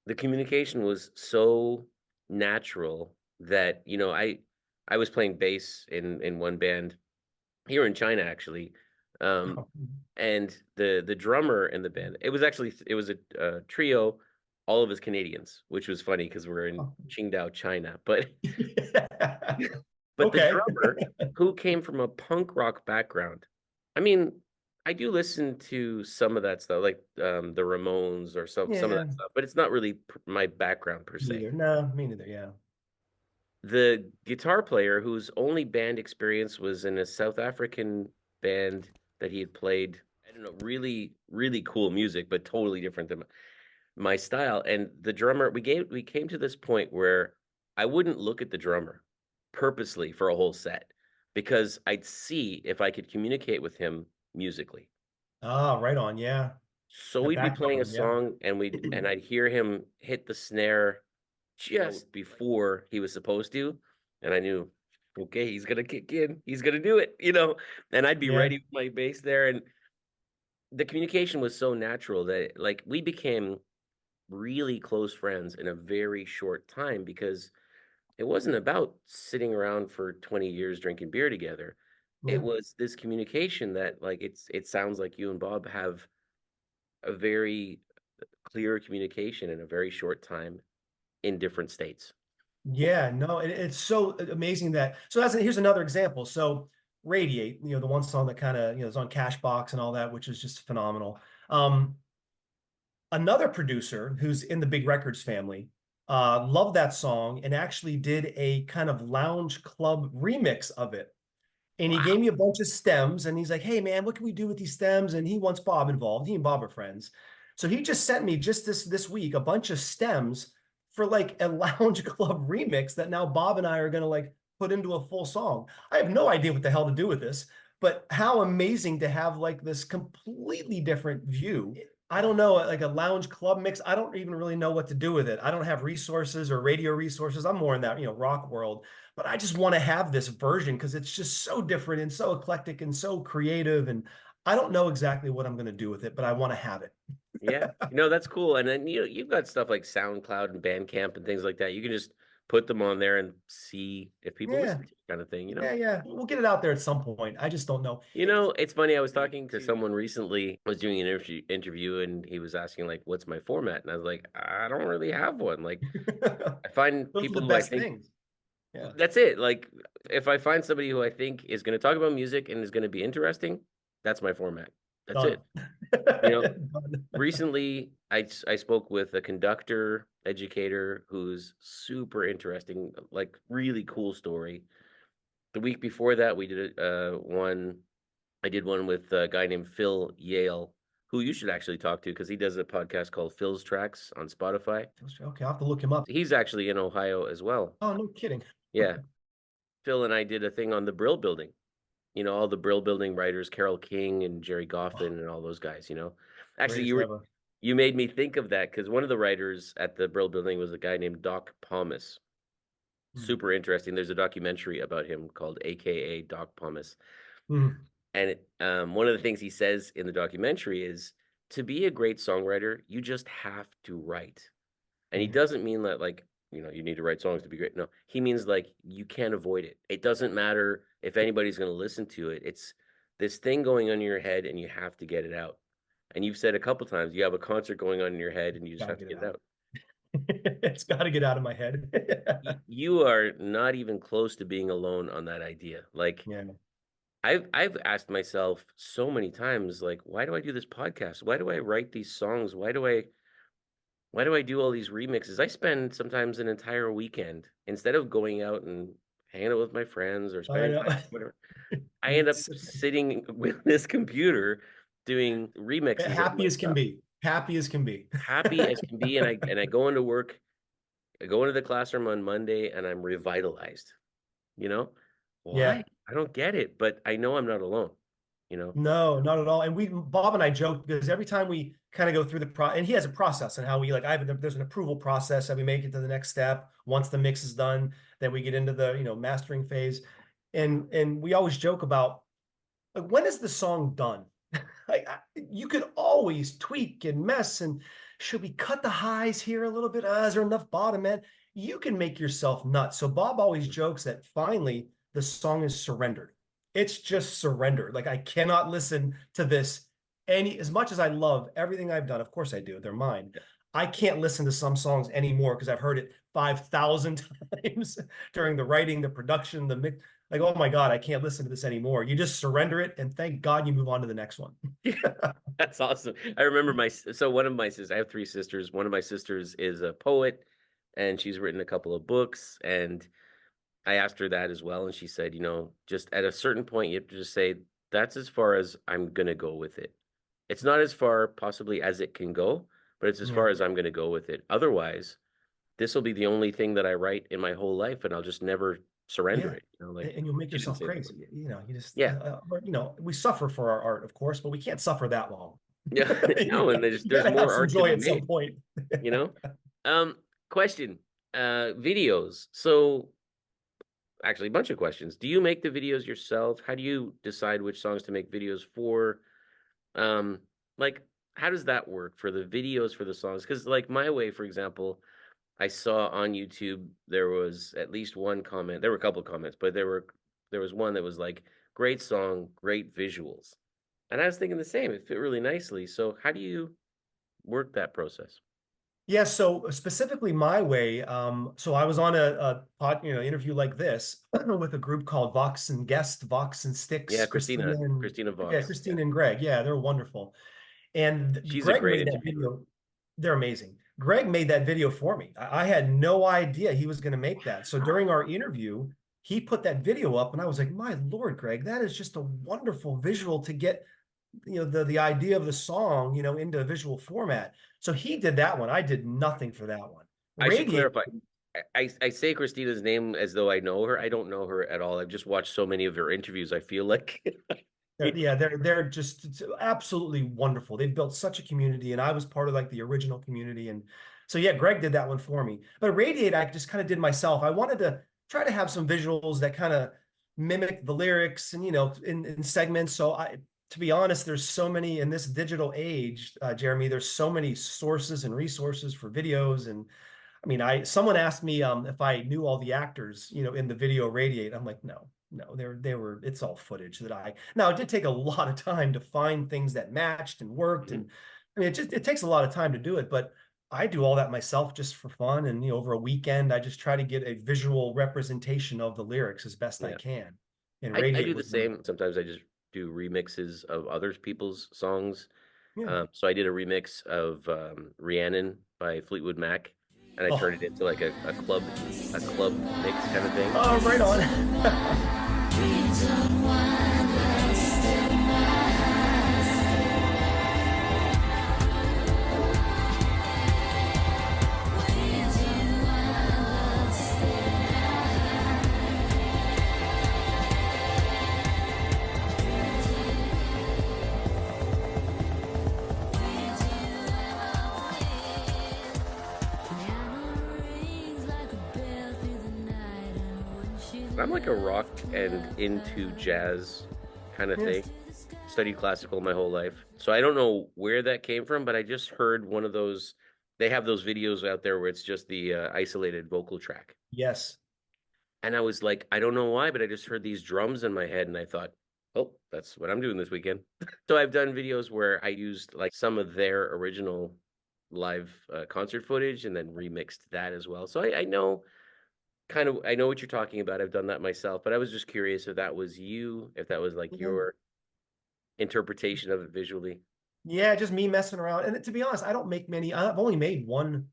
S2: the communication was so natural that I was playing bass in one band here in China, actually. um and the drummer in the band, it was a trio, all of us Canadians, which was funny because we're in Qingdao, China. but but the
S3: Okay.
S2: drummer, who came from a punk rock background, I mean, I do listen to some of that stuff, like the Ramones, or some of
S3: Yeah,
S2: that stuff, but it's not really my background per
S3: me
S2: se.
S3: neither. No, me neither. Yeah.
S2: The guitar player, whose only band experience was in a South African band that he had played, I don't know, really, really cool music, but totally different than my style. And the drummer, we came to this point where I wouldn't look at the drummer purposely for a whole set, because I'd see if I could communicate with him musically.
S3: Ah, right on. Yeah.
S2: So
S3: The
S2: we'd be playing a
S3: backbone. Yeah.
S2: song and I'd hear him hit the snare just before he was supposed to, and I knew, okay, he's gonna kick in, he's gonna do it, and I'd be
S3: Yeah.
S2: ready with my bass there, and the communication was so natural that like we became really close friends in a very short time because it wasn't about sitting around for 20 years drinking beer together. It
S3: Yeah.
S2: was this communication that like it sounds like you and Bob have a very clear communication in a very short time in different states.
S3: Yeah, no, it's so amazing that. So here's another example. So Radiate, the one song that kind of, is on Cashbox and all that, which is just phenomenal. Um, Another producer who's in the Big Records family, loved that song and actually did a kind of lounge club remix of it. And he gave
S2: Wow.
S3: me a bunch of stems and he's like, hey man, what can we do with these stems? And he wants Bob involved. He and Bob are friends. So he just sent me just this week a bunch of stems for like a lounge club remix that now Bob and I are gonna like put into a full song. I have no idea what the hell to do with this, but how amazing to have like this completely different view. I don't know, like a lounge club mix. I don't even really know what to do with it. I don't have resources or radio resources. I'm more in that, rock world, but I just want to have this version because it's just so different and so eclectic and so creative. And I don't know exactly what I'm going to do with it, but I want to have it.
S2: Yeah, that's cool. And then you've got stuff like SoundCloud and Bandcamp and things like that. You can just put them on there and see if people
S3: Yeah.
S2: listen to it, kind of thing.
S3: Yeah. We'll get it out there at some point. I just don't know.
S2: It's funny. I was talking to someone recently. I was doing an interview, and he was asking like, "What's my format?" And I was like, "I don't really have one. Like, I find
S3: Those are
S2: people
S3: the
S2: who I
S3: best
S2: think
S3: things. Yeah.
S2: that's it. Like, if I find somebody who I think is going to talk about music and is going to be interesting, that's my format. That's
S3: Done.
S2: it. You know,
S3: Done.
S2: recently I spoke with a conductor educator who's super interesting, like really cool story. The week before that, we did I did one with a guy named Phil Yale, who you should actually talk to because he does a podcast called Phil's Tracks on Spotify.
S3: Okay, I'll have to look him up.
S2: He's actually in Ohio as well.
S3: Oh, no kidding.
S2: Yeah. Phil and I did a thing on the Brill Building. All the Brill Building writers, Carole King and Jerry Goffin and all those guys. Actually,
S3: Greatest ever.
S2: you made me think of that because one of the writers at the Brill Building was a guy named Doc Pomus. Super interesting. There's a documentary about him called AKA Doc Pomus. And one of the things he says in the documentary is to be a great songwriter, you just have to write. And he doesn't mean that like, you need to write songs to be great. No, he means like you can't avoid it. It doesn't matter if anybody's going to listen to it. It's this thing going on in your head and you have to get it out. And you've said a couple times you have a concert going on in your head and you just have to get it out.
S3: It's got to get out of my head.
S2: You are not even close to being alone on that idea. Like,
S3: Yeah.
S2: I've asked myself so many times, like, why do I do this podcast? Why do I write these songs? Why do I do all these remixes? I spend sometimes an entire weekend instead of going out and hanging out with my friends or
S3: I
S2: spending
S3: know.
S2: time, whatever. I end up sitting with this computer doing remixes of
S3: Happy
S2: my
S3: as can
S2: stuff.
S3: be. Happy as can be.
S2: Happy as can be, and I go into work. I go into the classroom on Monday, and I'm revitalized. Why?
S3: Yeah.
S2: I don't get it, but I know I'm not alone.
S3: No, not at all. And Bob and I joke because every time we kind of go through and he has a process and how we there's an approval process that we make it to the next step. Once the mix is done, then we get into the, mastering phase. And we always joke about like, when is the song done? You could always tweak and mess and should we cut the highs here a little bit? Is there enough bottom end? You can make yourself nuts. So Bob always jokes that finally the song is surrendered. It's just surrendered. Like I cannot listen to this as much as I love everything I've done. Of course I do. They're mine. I can't listen to some songs anymore because I've heard it 5,000 times during the writing, the production, the mix. Like, oh my God, I can't listen to this anymore. You just surrender it and thank God you move on to the next one.
S2: That's awesome. I remember one of my sisters, I have three sisters. One of my sisters is a poet and she's written a couple of books. And I asked her that as well. And she said, just at a certain point, you have to just say, that's as far as I'm going to go with it. It's not as far possibly as it can go, but it's as far as I'm going to go with it. Otherwise, this will be the only thing that I write in my whole life. And I'll just never surrender
S3: Yeah.
S2: it. You know, like
S3: And you'll make
S2: you didn't
S3: yourself
S2: say that.
S3: crazy. You know, you just,
S2: Yeah.
S3: but, you know, we suffer for our art, of course, but we can't suffer that long.
S2: Yeah. No, and
S3: You
S2: there's
S3: gotta have
S2: more
S3: some
S2: art to
S3: joy
S2: be
S3: at some
S2: made,
S3: point.
S2: you know? Question, videos. So actually a bunch of questions. Do you make the videos yourself? How do you decide which songs to make videos for? Um, like how does that work for the videos for the songs? Because like My Way, for example, I saw on YouTube there was at least one comment. There were a couple of comments, but there was one that was like, great song, great visuals. And I was thinking the same. It fit really nicely. So how do you work that process?
S3: Yeah, so specifically My Way, so I was on a pod, interview like this with a group called Vox and Guest, Vox and Sticks,
S2: Yeah,
S3: Christina and
S2: Christina
S3: yeah,
S2: Vox. Yeah.
S3: Christina and Greg. Yeah, they're wonderful. And
S2: She's a
S3: Greg
S2: great
S3: made that
S2: interviewer.
S3: video. They're amazing. Greg made that video for me. I had no idea he was going to make that. So during our interview, he put that video up, and I was like, "My Lord, Greg, that is just a wonderful visual to get, the idea of the song, into a visual format." So he did that one. I did nothing for that one.
S2: I should
S3: Radiate.
S2: clarify. I say Christina's name as though I know her. I don't know her at all. I've just watched so many of her interviews. I feel like
S3: Yeah, they're just it's absolutely wonderful. They've built such a community, and I was part of like the original community. And so yeah, Greg did that one for me. But Radiate, I just kind of did myself. I wanted to try to have some visuals that kind of mimic the lyrics and in segments. So to be honest, there's so many in this digital age, Jeremy, there's so many sources and resources for videos. And I mean, someone asked me if I knew all the actors, in the video Radiate. I'm like, no, no, they were. It's all footage that I. Now it did take a lot of time to find things that matched and worked, and I mean, it takes a lot of time to do it. But I do all that myself just for fun, and over a weekend, I just try to get a visual representation of the lyrics as best I
S2: yeah.
S3: can. And
S2: I
S3: Radiate
S2: do the
S3: was one of
S2: same. Sometimes I just do remixes of other people's songs.
S3: them. Yeah.
S2: So I did a remix of Rhiannon by Fleetwood Mac, and I turned it into like a club mix kind of thing.
S3: Oh, right on.
S2: I'm like a rock and into jazz kind of thing. Studied classical my whole life. So I don't know where that came from, but I just heard one of those. They have those videos out there where it's just the isolated vocal track.
S3: Yes.
S2: And I was like, I don't know why, but I just heard these drums in my head and I thought, oh, that's what I'm doing this weekend. So I've done videos where I used like some of their original live concert footage and then remixed that as well. So I know I know what you're talking about. I've done that myself, but I was just curious if that was you, if that was like your interpretation of it visually.
S3: Yeah, just me messing around. And to be honest, I don't make many. I've only made one,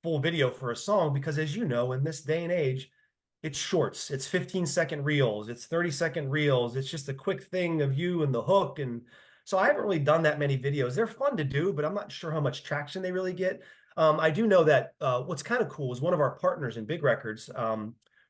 S3: full video for a song because, as you know, in this day and age, it's shorts. It's 15-second reels. It's 30-second reels. It's just a quick thing of you and the hook. And so I haven't really done that many videos. They're fun to do, but I'm not sure how much traction they really get. I do know that what's kind of cool is one of our partners in Big Records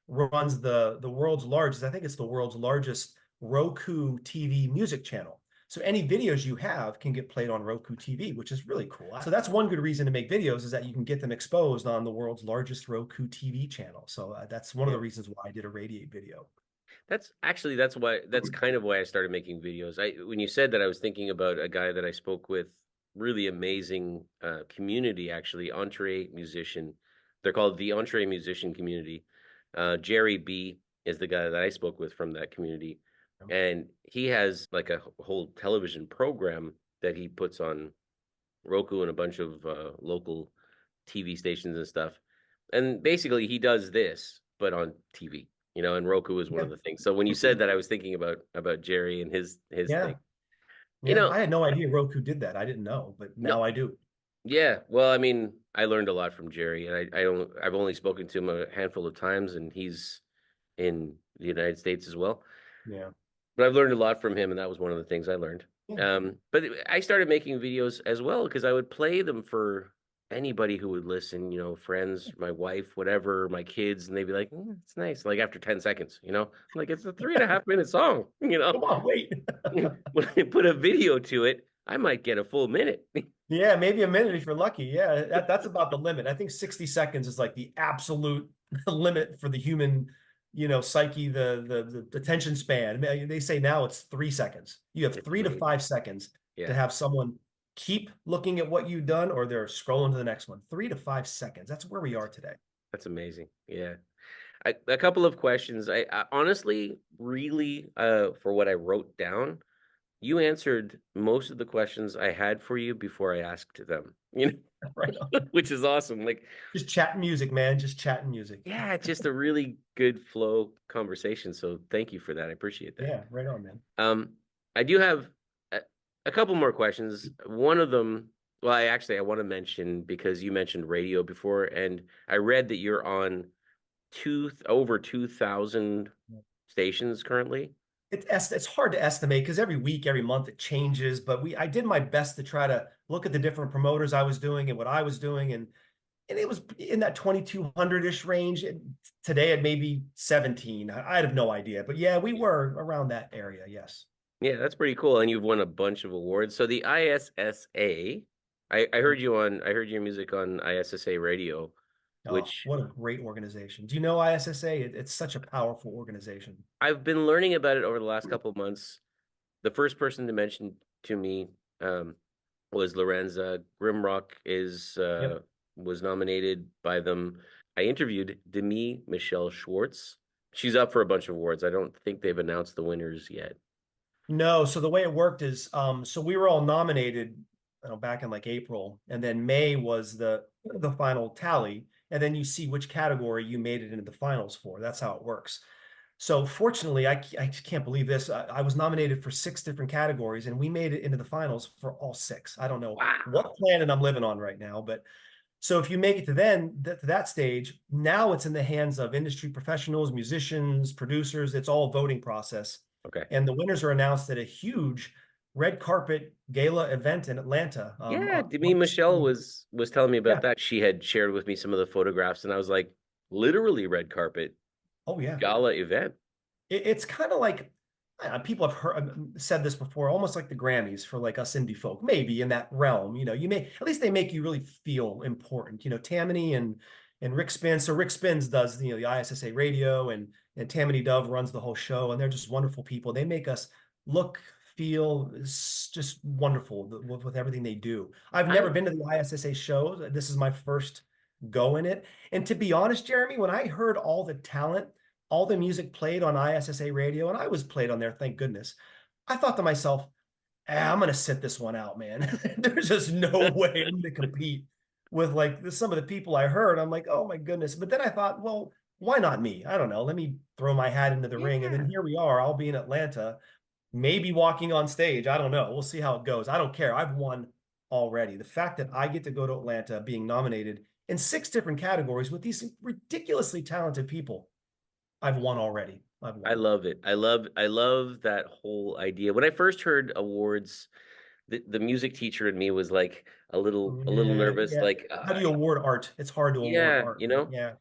S3: runs the world's largest, I think it's the world's largest Roku TV music channel. So any videos you have can get played on Roku TV, which is really cool. So that's one good reason to make videos is that you can get them exposed on the world's largest Roku TV channel. So that's one of the reasons why I did a Radiate video.
S2: That's kind of why I started making videos. When you said that, I was thinking about a guy that I spoke with, really amazing community, actually, entree musician. They're called the Entree Musician Community. Jerry B is the guy that I spoke with from that community. And he has like a whole television program that he puts on Roku and a bunch of local TV stations and stuff. And basically he does this, but on TV, and Roku is one of the things. So when you said that, I was thinking about Jerry and his thing.
S3: Yeah, I had no idea Roku did that. I didn't know, but now I do.
S2: Yeah, well, I mean, I learned a lot from Jerry, and I've only spoken to him a handful of times, and he's in the United States as well.
S3: Yeah.
S2: But I've learned a lot from him, and that was one of the things I learned.
S3: Yeah.
S2: But I started making videos as well because I would play them for anybody who would listen, you know, friends, my wife, whatever, my kids, and they'd be like, "Mm, it's nice." Like after 10 seconds, you know, like it's a 3.5 minute song, you know.
S3: Come on, wait.
S2: When I put a video to it, I might get a full minute.
S3: Yeah, maybe a minute if you're lucky. Yeah, that's about the limit. I think 60 seconds is like the absolute limit for the human, psyche, the attention span. They say now it's 3 seconds. You have
S2: It's
S3: 3 to 5 seconds to
S2: yeah,
S3: have someone keep looking at what you've done or they're scrolling to the next one. 3 to 5 seconds. That's where we are today.
S2: that's amazing. Yeah. A couple of questions. I honestly, really, for what I wrote down, you answered most of the questions I had for you before I asked them, you
S3: Right.
S2: know, which is awesome. Like,
S3: Just chatting music, man. Just chatting music.
S2: yeah, it's just a really good flow conversation. So thank you for that. I appreciate that.
S3: Yeah, right on, man.
S2: I do have a couple more questions. One of them, well, I want to mention because you mentioned radio before, and I read that you're on over 2,000 stations currently.
S3: It's hard to estimate because every week, every month it changes. But I did my best to try to look at the different promoters I was doing and what I was doing, and it was in that 2,200-ish range. Today it may be 17. I have no idea, but yeah, we were around that area. Yes.
S2: Yeah, that's pretty cool. And you've won a bunch of awards. So the ISSA, I heard I heard your music on ISSA radio,
S3: Oh,
S2: which
S3: what a great organization. Do you know ISSA? It's such a powerful organization.
S2: I've been learning about it over the last couple of months. The first person to mention to me was Lorenza. Grimrock
S3: Yep.
S2: was nominated by them. I interviewed Demi Michelle Schwartz. She's up for a bunch of awards. I don't think they've announced the winners yet.
S3: No, so the way it worked is, so we were all nominated, back in like April, and then May was the final tally, and then you see which category you made it into the finals for. That's how it works. So fortunately, I can't believe this. I was nominated for 6 different categories, and we made it into the finals for all 6. I don't know
S2: Wow.
S3: what planet I'm living on right now, but so if you make it to that stage, now it's in the hands of industry professionals, musicians, producers. It's all a voting process.
S2: Okay.
S3: And the winners are announced at a huge red carpet gala event in Atlanta.
S2: Yeah, Demi Michelle was telling me
S3: Yeah.
S2: about that. She had shared with me some of the photographs, and I was like, literally red carpet
S3: Oh yeah.
S2: gala event.
S3: It's kind of like people have said this before, almost like the Grammys for like us indie folk, maybe in that realm. You may at least they make you really feel important. Tammany and Rick Spins. So Rick Spins does the ISSA radio, and Tammany Dove runs the whole show, and they're just wonderful people. They make us look, feel just wonderful with everything they do. I've never been to the ISSA shows. This is my first go in it, and to be honest, Jeremy, when I heard all the talent, all the music played on ISSA radio, and I was played on there, thank goodness, I thought to myself, I'm going to sit this one out, man. There's just no way I'm going to compete with like some of the people I heard. I'm like, oh my goodness. But then I thought, well, why not me? I don't know. Let me throw my hat into the ring. And then here we are. I'll be in Atlanta, maybe walking on stage. I don't know. We'll see how it goes. I don't care. I've won already. The fact that I get to go to Atlanta being nominated in 6 different categories with these ridiculously talented people, I've won already.
S2: I love it. I love that whole idea. When I first heard awards, the music teacher in me was like a little nervous.
S3: Yeah.
S2: Like,
S3: How do you award art? It's hard to award
S2: yeah,
S3: art.
S2: you know.
S3: Yeah.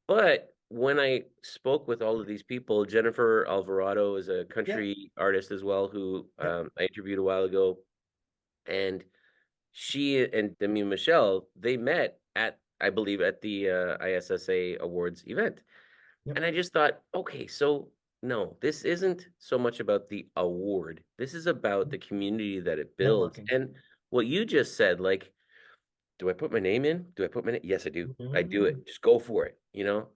S2: But when I spoke with all of these people, Jennifer Alvarado is a country artist as well, who I interviewed a while ago, and she and Demi Michelle, they met at, I believe, at the ISSA Awards event.
S3: Yep.
S2: And I just thought, okay, so no, this isn't so much about the award. This is about the community that it builds.
S3: Networking.
S2: And what you just said, like, do I put my name in? Do I put my name? Yes, I do. I do it. Just go for it.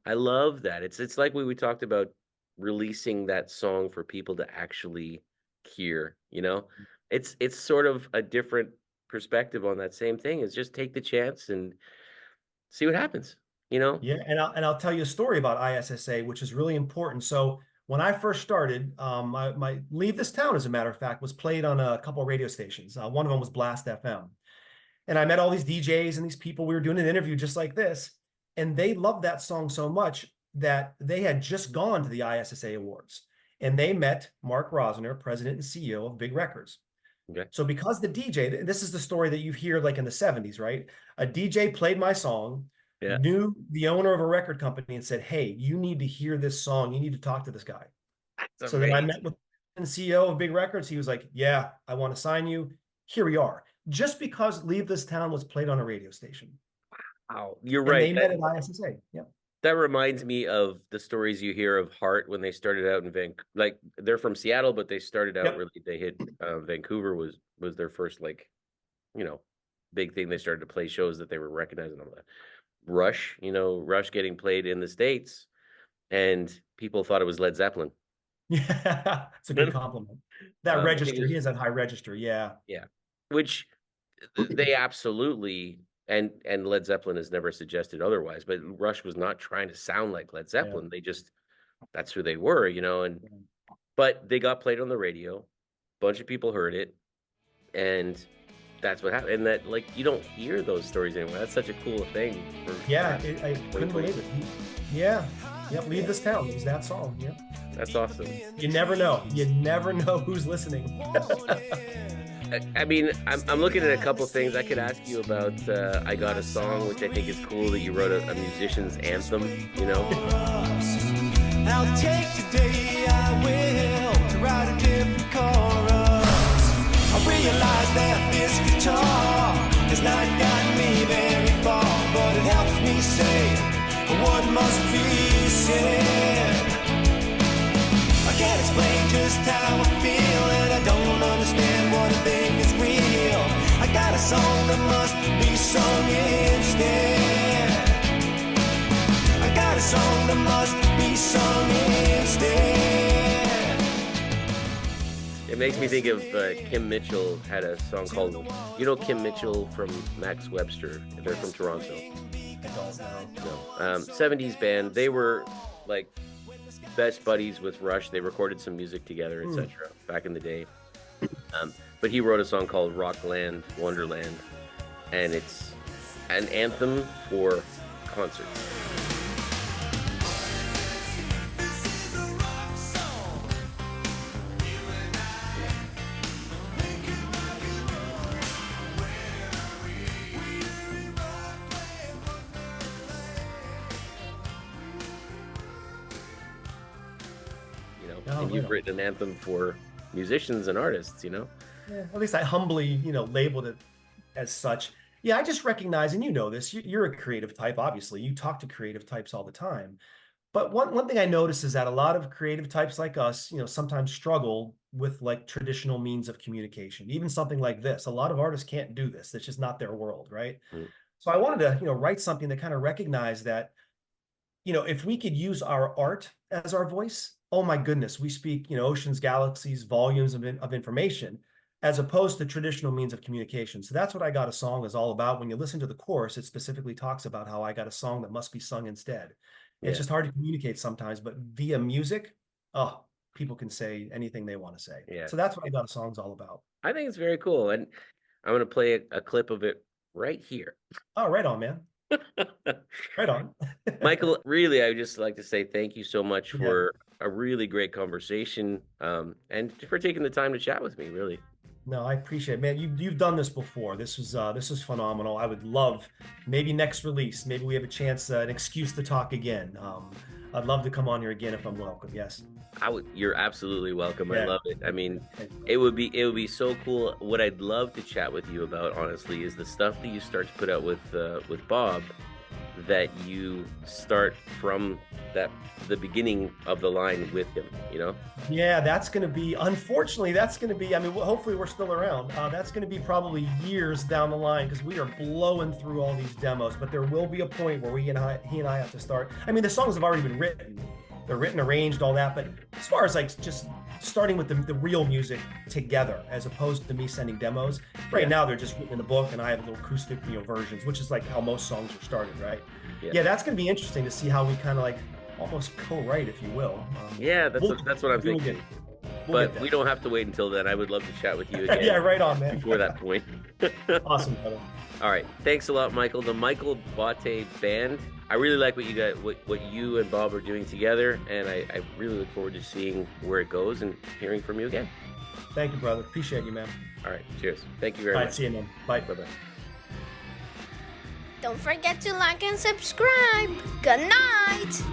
S2: I love that. It's like we talked about releasing that song for people to actually hear, It's sort of a different perspective on that same thing. Is just take the chance and see what happens.
S3: Yeah, and I'll tell you a story about ISSA, which is really important. So when I first started, my Leave This Town, as a matter of fact, was played on a couple of radio stations. One of them was Blast FM. And I met all these DJs and these people. We were doing an interview just like this, and they loved that song so much that they had just gone to the ISSA Awards, and they met Mark Rosner, president and CEO of Big Records.
S2: Okay.
S3: So because the DJ, this is the story that you hear like in the 70s, right? A DJ played my song,
S2: Yeah.
S3: knew the owner of a record company and said, hey, you need to hear this song. You need to talk to this guy.
S2: That's
S3: So then I
S2: amazing.
S3: met with the CEO of Big Records. He was like, yeah, I want to sign you. Here we are. Just because Leave This Town was played on a radio station.
S2: Wow, you're
S3: And
S2: right.
S3: they met at ISSA. Yep.
S2: That reminds me of the stories you hear of Heart when they started out in Vancouver. Like they're from Seattle, but they started out
S3: Yep.
S2: really. They hit Vancouver was their first like, big thing. They started to play shows that they were recognizing all that. Rush, Rush getting played in the States, and people thought it was Led Zeppelin.
S3: Yeah, it's a good compliment. That register, he has that high register. Yeah.
S2: Yeah, which they absolutely. And Led Zeppelin has never suggested otherwise, but Rush was not trying to sound like Led Zeppelin. They just, that's who they were, but they got played on the radio. A bunch of people heard it, and that's what happened. And that, like, you don't hear those stories anymore. That's such a cool thing.
S3: I couldn't believe it. Yeah. Yep. Leave This Town. It was that song. Yep.
S2: That's awesome.
S3: You never know. You never know who's listening.
S2: I mean, I'm looking at a couple things. I could ask you about I Got a Song, which I think is cool that you wrote a musician's anthem,
S1: I'll take today, I will, to write a different chorus. I realize that this guitar has not gotten me very far, but it helps me say what must be said. I can't explain just how I feel, and I don't understand what I think is real. I got a song that must be sung instead. I got a song that must be sung instead.
S2: It makes me think of Kim Mitchell had a song called, Kim Mitchell from Max Webster. They're from Toronto.
S3: I don't know.
S2: No. 70s band. They were like best buddies with Rush. They recorded some music together, etc. back in the day. But he wrote a song called Rockland Wonderland, and it's an anthem for concerts. And you've written an anthem for musicians and artists,
S3: Yeah, at least I humbly, labeled it as such. Yeah, I just recognize, and this, you're a creative type, obviously. You talk to creative types all the time. But one thing I notice is that a lot of creative types like us, sometimes struggle with like traditional means of communication. Even something like this. A lot of artists can't do this. It's just not their world, right? So I wanted to, write something that kind of recognized that, if we could use our art as our voice, oh my goodness, we speak, oceans, galaxies, volumes of information, as opposed to traditional means of communication. So that's what I Got a Song is all about. When you listen to the chorus, it specifically talks about how I got a song that must be sung instead. It's just hard to communicate sometimes, but via music, people can say anything they want to say.
S2: Yeah.
S3: So that's what I Got a Song's all about.
S2: I think it's very cool. And I'm going to play a clip of it right here.
S3: Oh, right on, man. Right on.
S2: Michael, really, I would just like to say thank you so much for a really great conversation, and for taking the time to chat with me, really.
S3: No, I appreciate it, man. You've done this before. This was phenomenal. I would love, maybe next release, maybe we have a chance, an excuse to talk again. I'd love to come on here again if I'm welcome. Yes.
S2: You're absolutely welcome.
S3: Yeah.
S2: I love it. I mean, it would be so cool. What I'd love to chat with you about, honestly, is the stuff that you start to put out with Bob, that you start from the beginning of the line with him,
S3: Yeah, that's going to be, unfortunately, I mean, hopefully we're still around. That's going to be probably years down the line, because we are blowing through all these demos, but there will be a point where he and I have to start. I mean, the songs have already been written. They're written, arranged, all that. But as far as like just starting with the real music together, as opposed to me sending demos, right now they're just written in the book, and I have little acoustic, versions, which is like how most songs are started, right? Yeah, that's going to be interesting to see how we kind of like almost co-write, if you will.
S2: That's what I'm thinking. But we don't have to wait until then. I would love to chat with you again.
S3: Yeah, right on, man.
S2: Before that point.
S3: Awesome, brother.
S2: All right. Thanks a lot, Michael. The Michael Botte Band. I really like what you got, what you and Bob are doing together, and I really look forward to seeing where it goes and hearing from you again.
S3: Thank you, brother. Appreciate you, man.
S2: All right. Cheers. Thank you very
S3: All right,
S2: much.
S3: see you, man. Bye.
S2: Bye-bye.
S6: Don't forget to like and subscribe. Good night.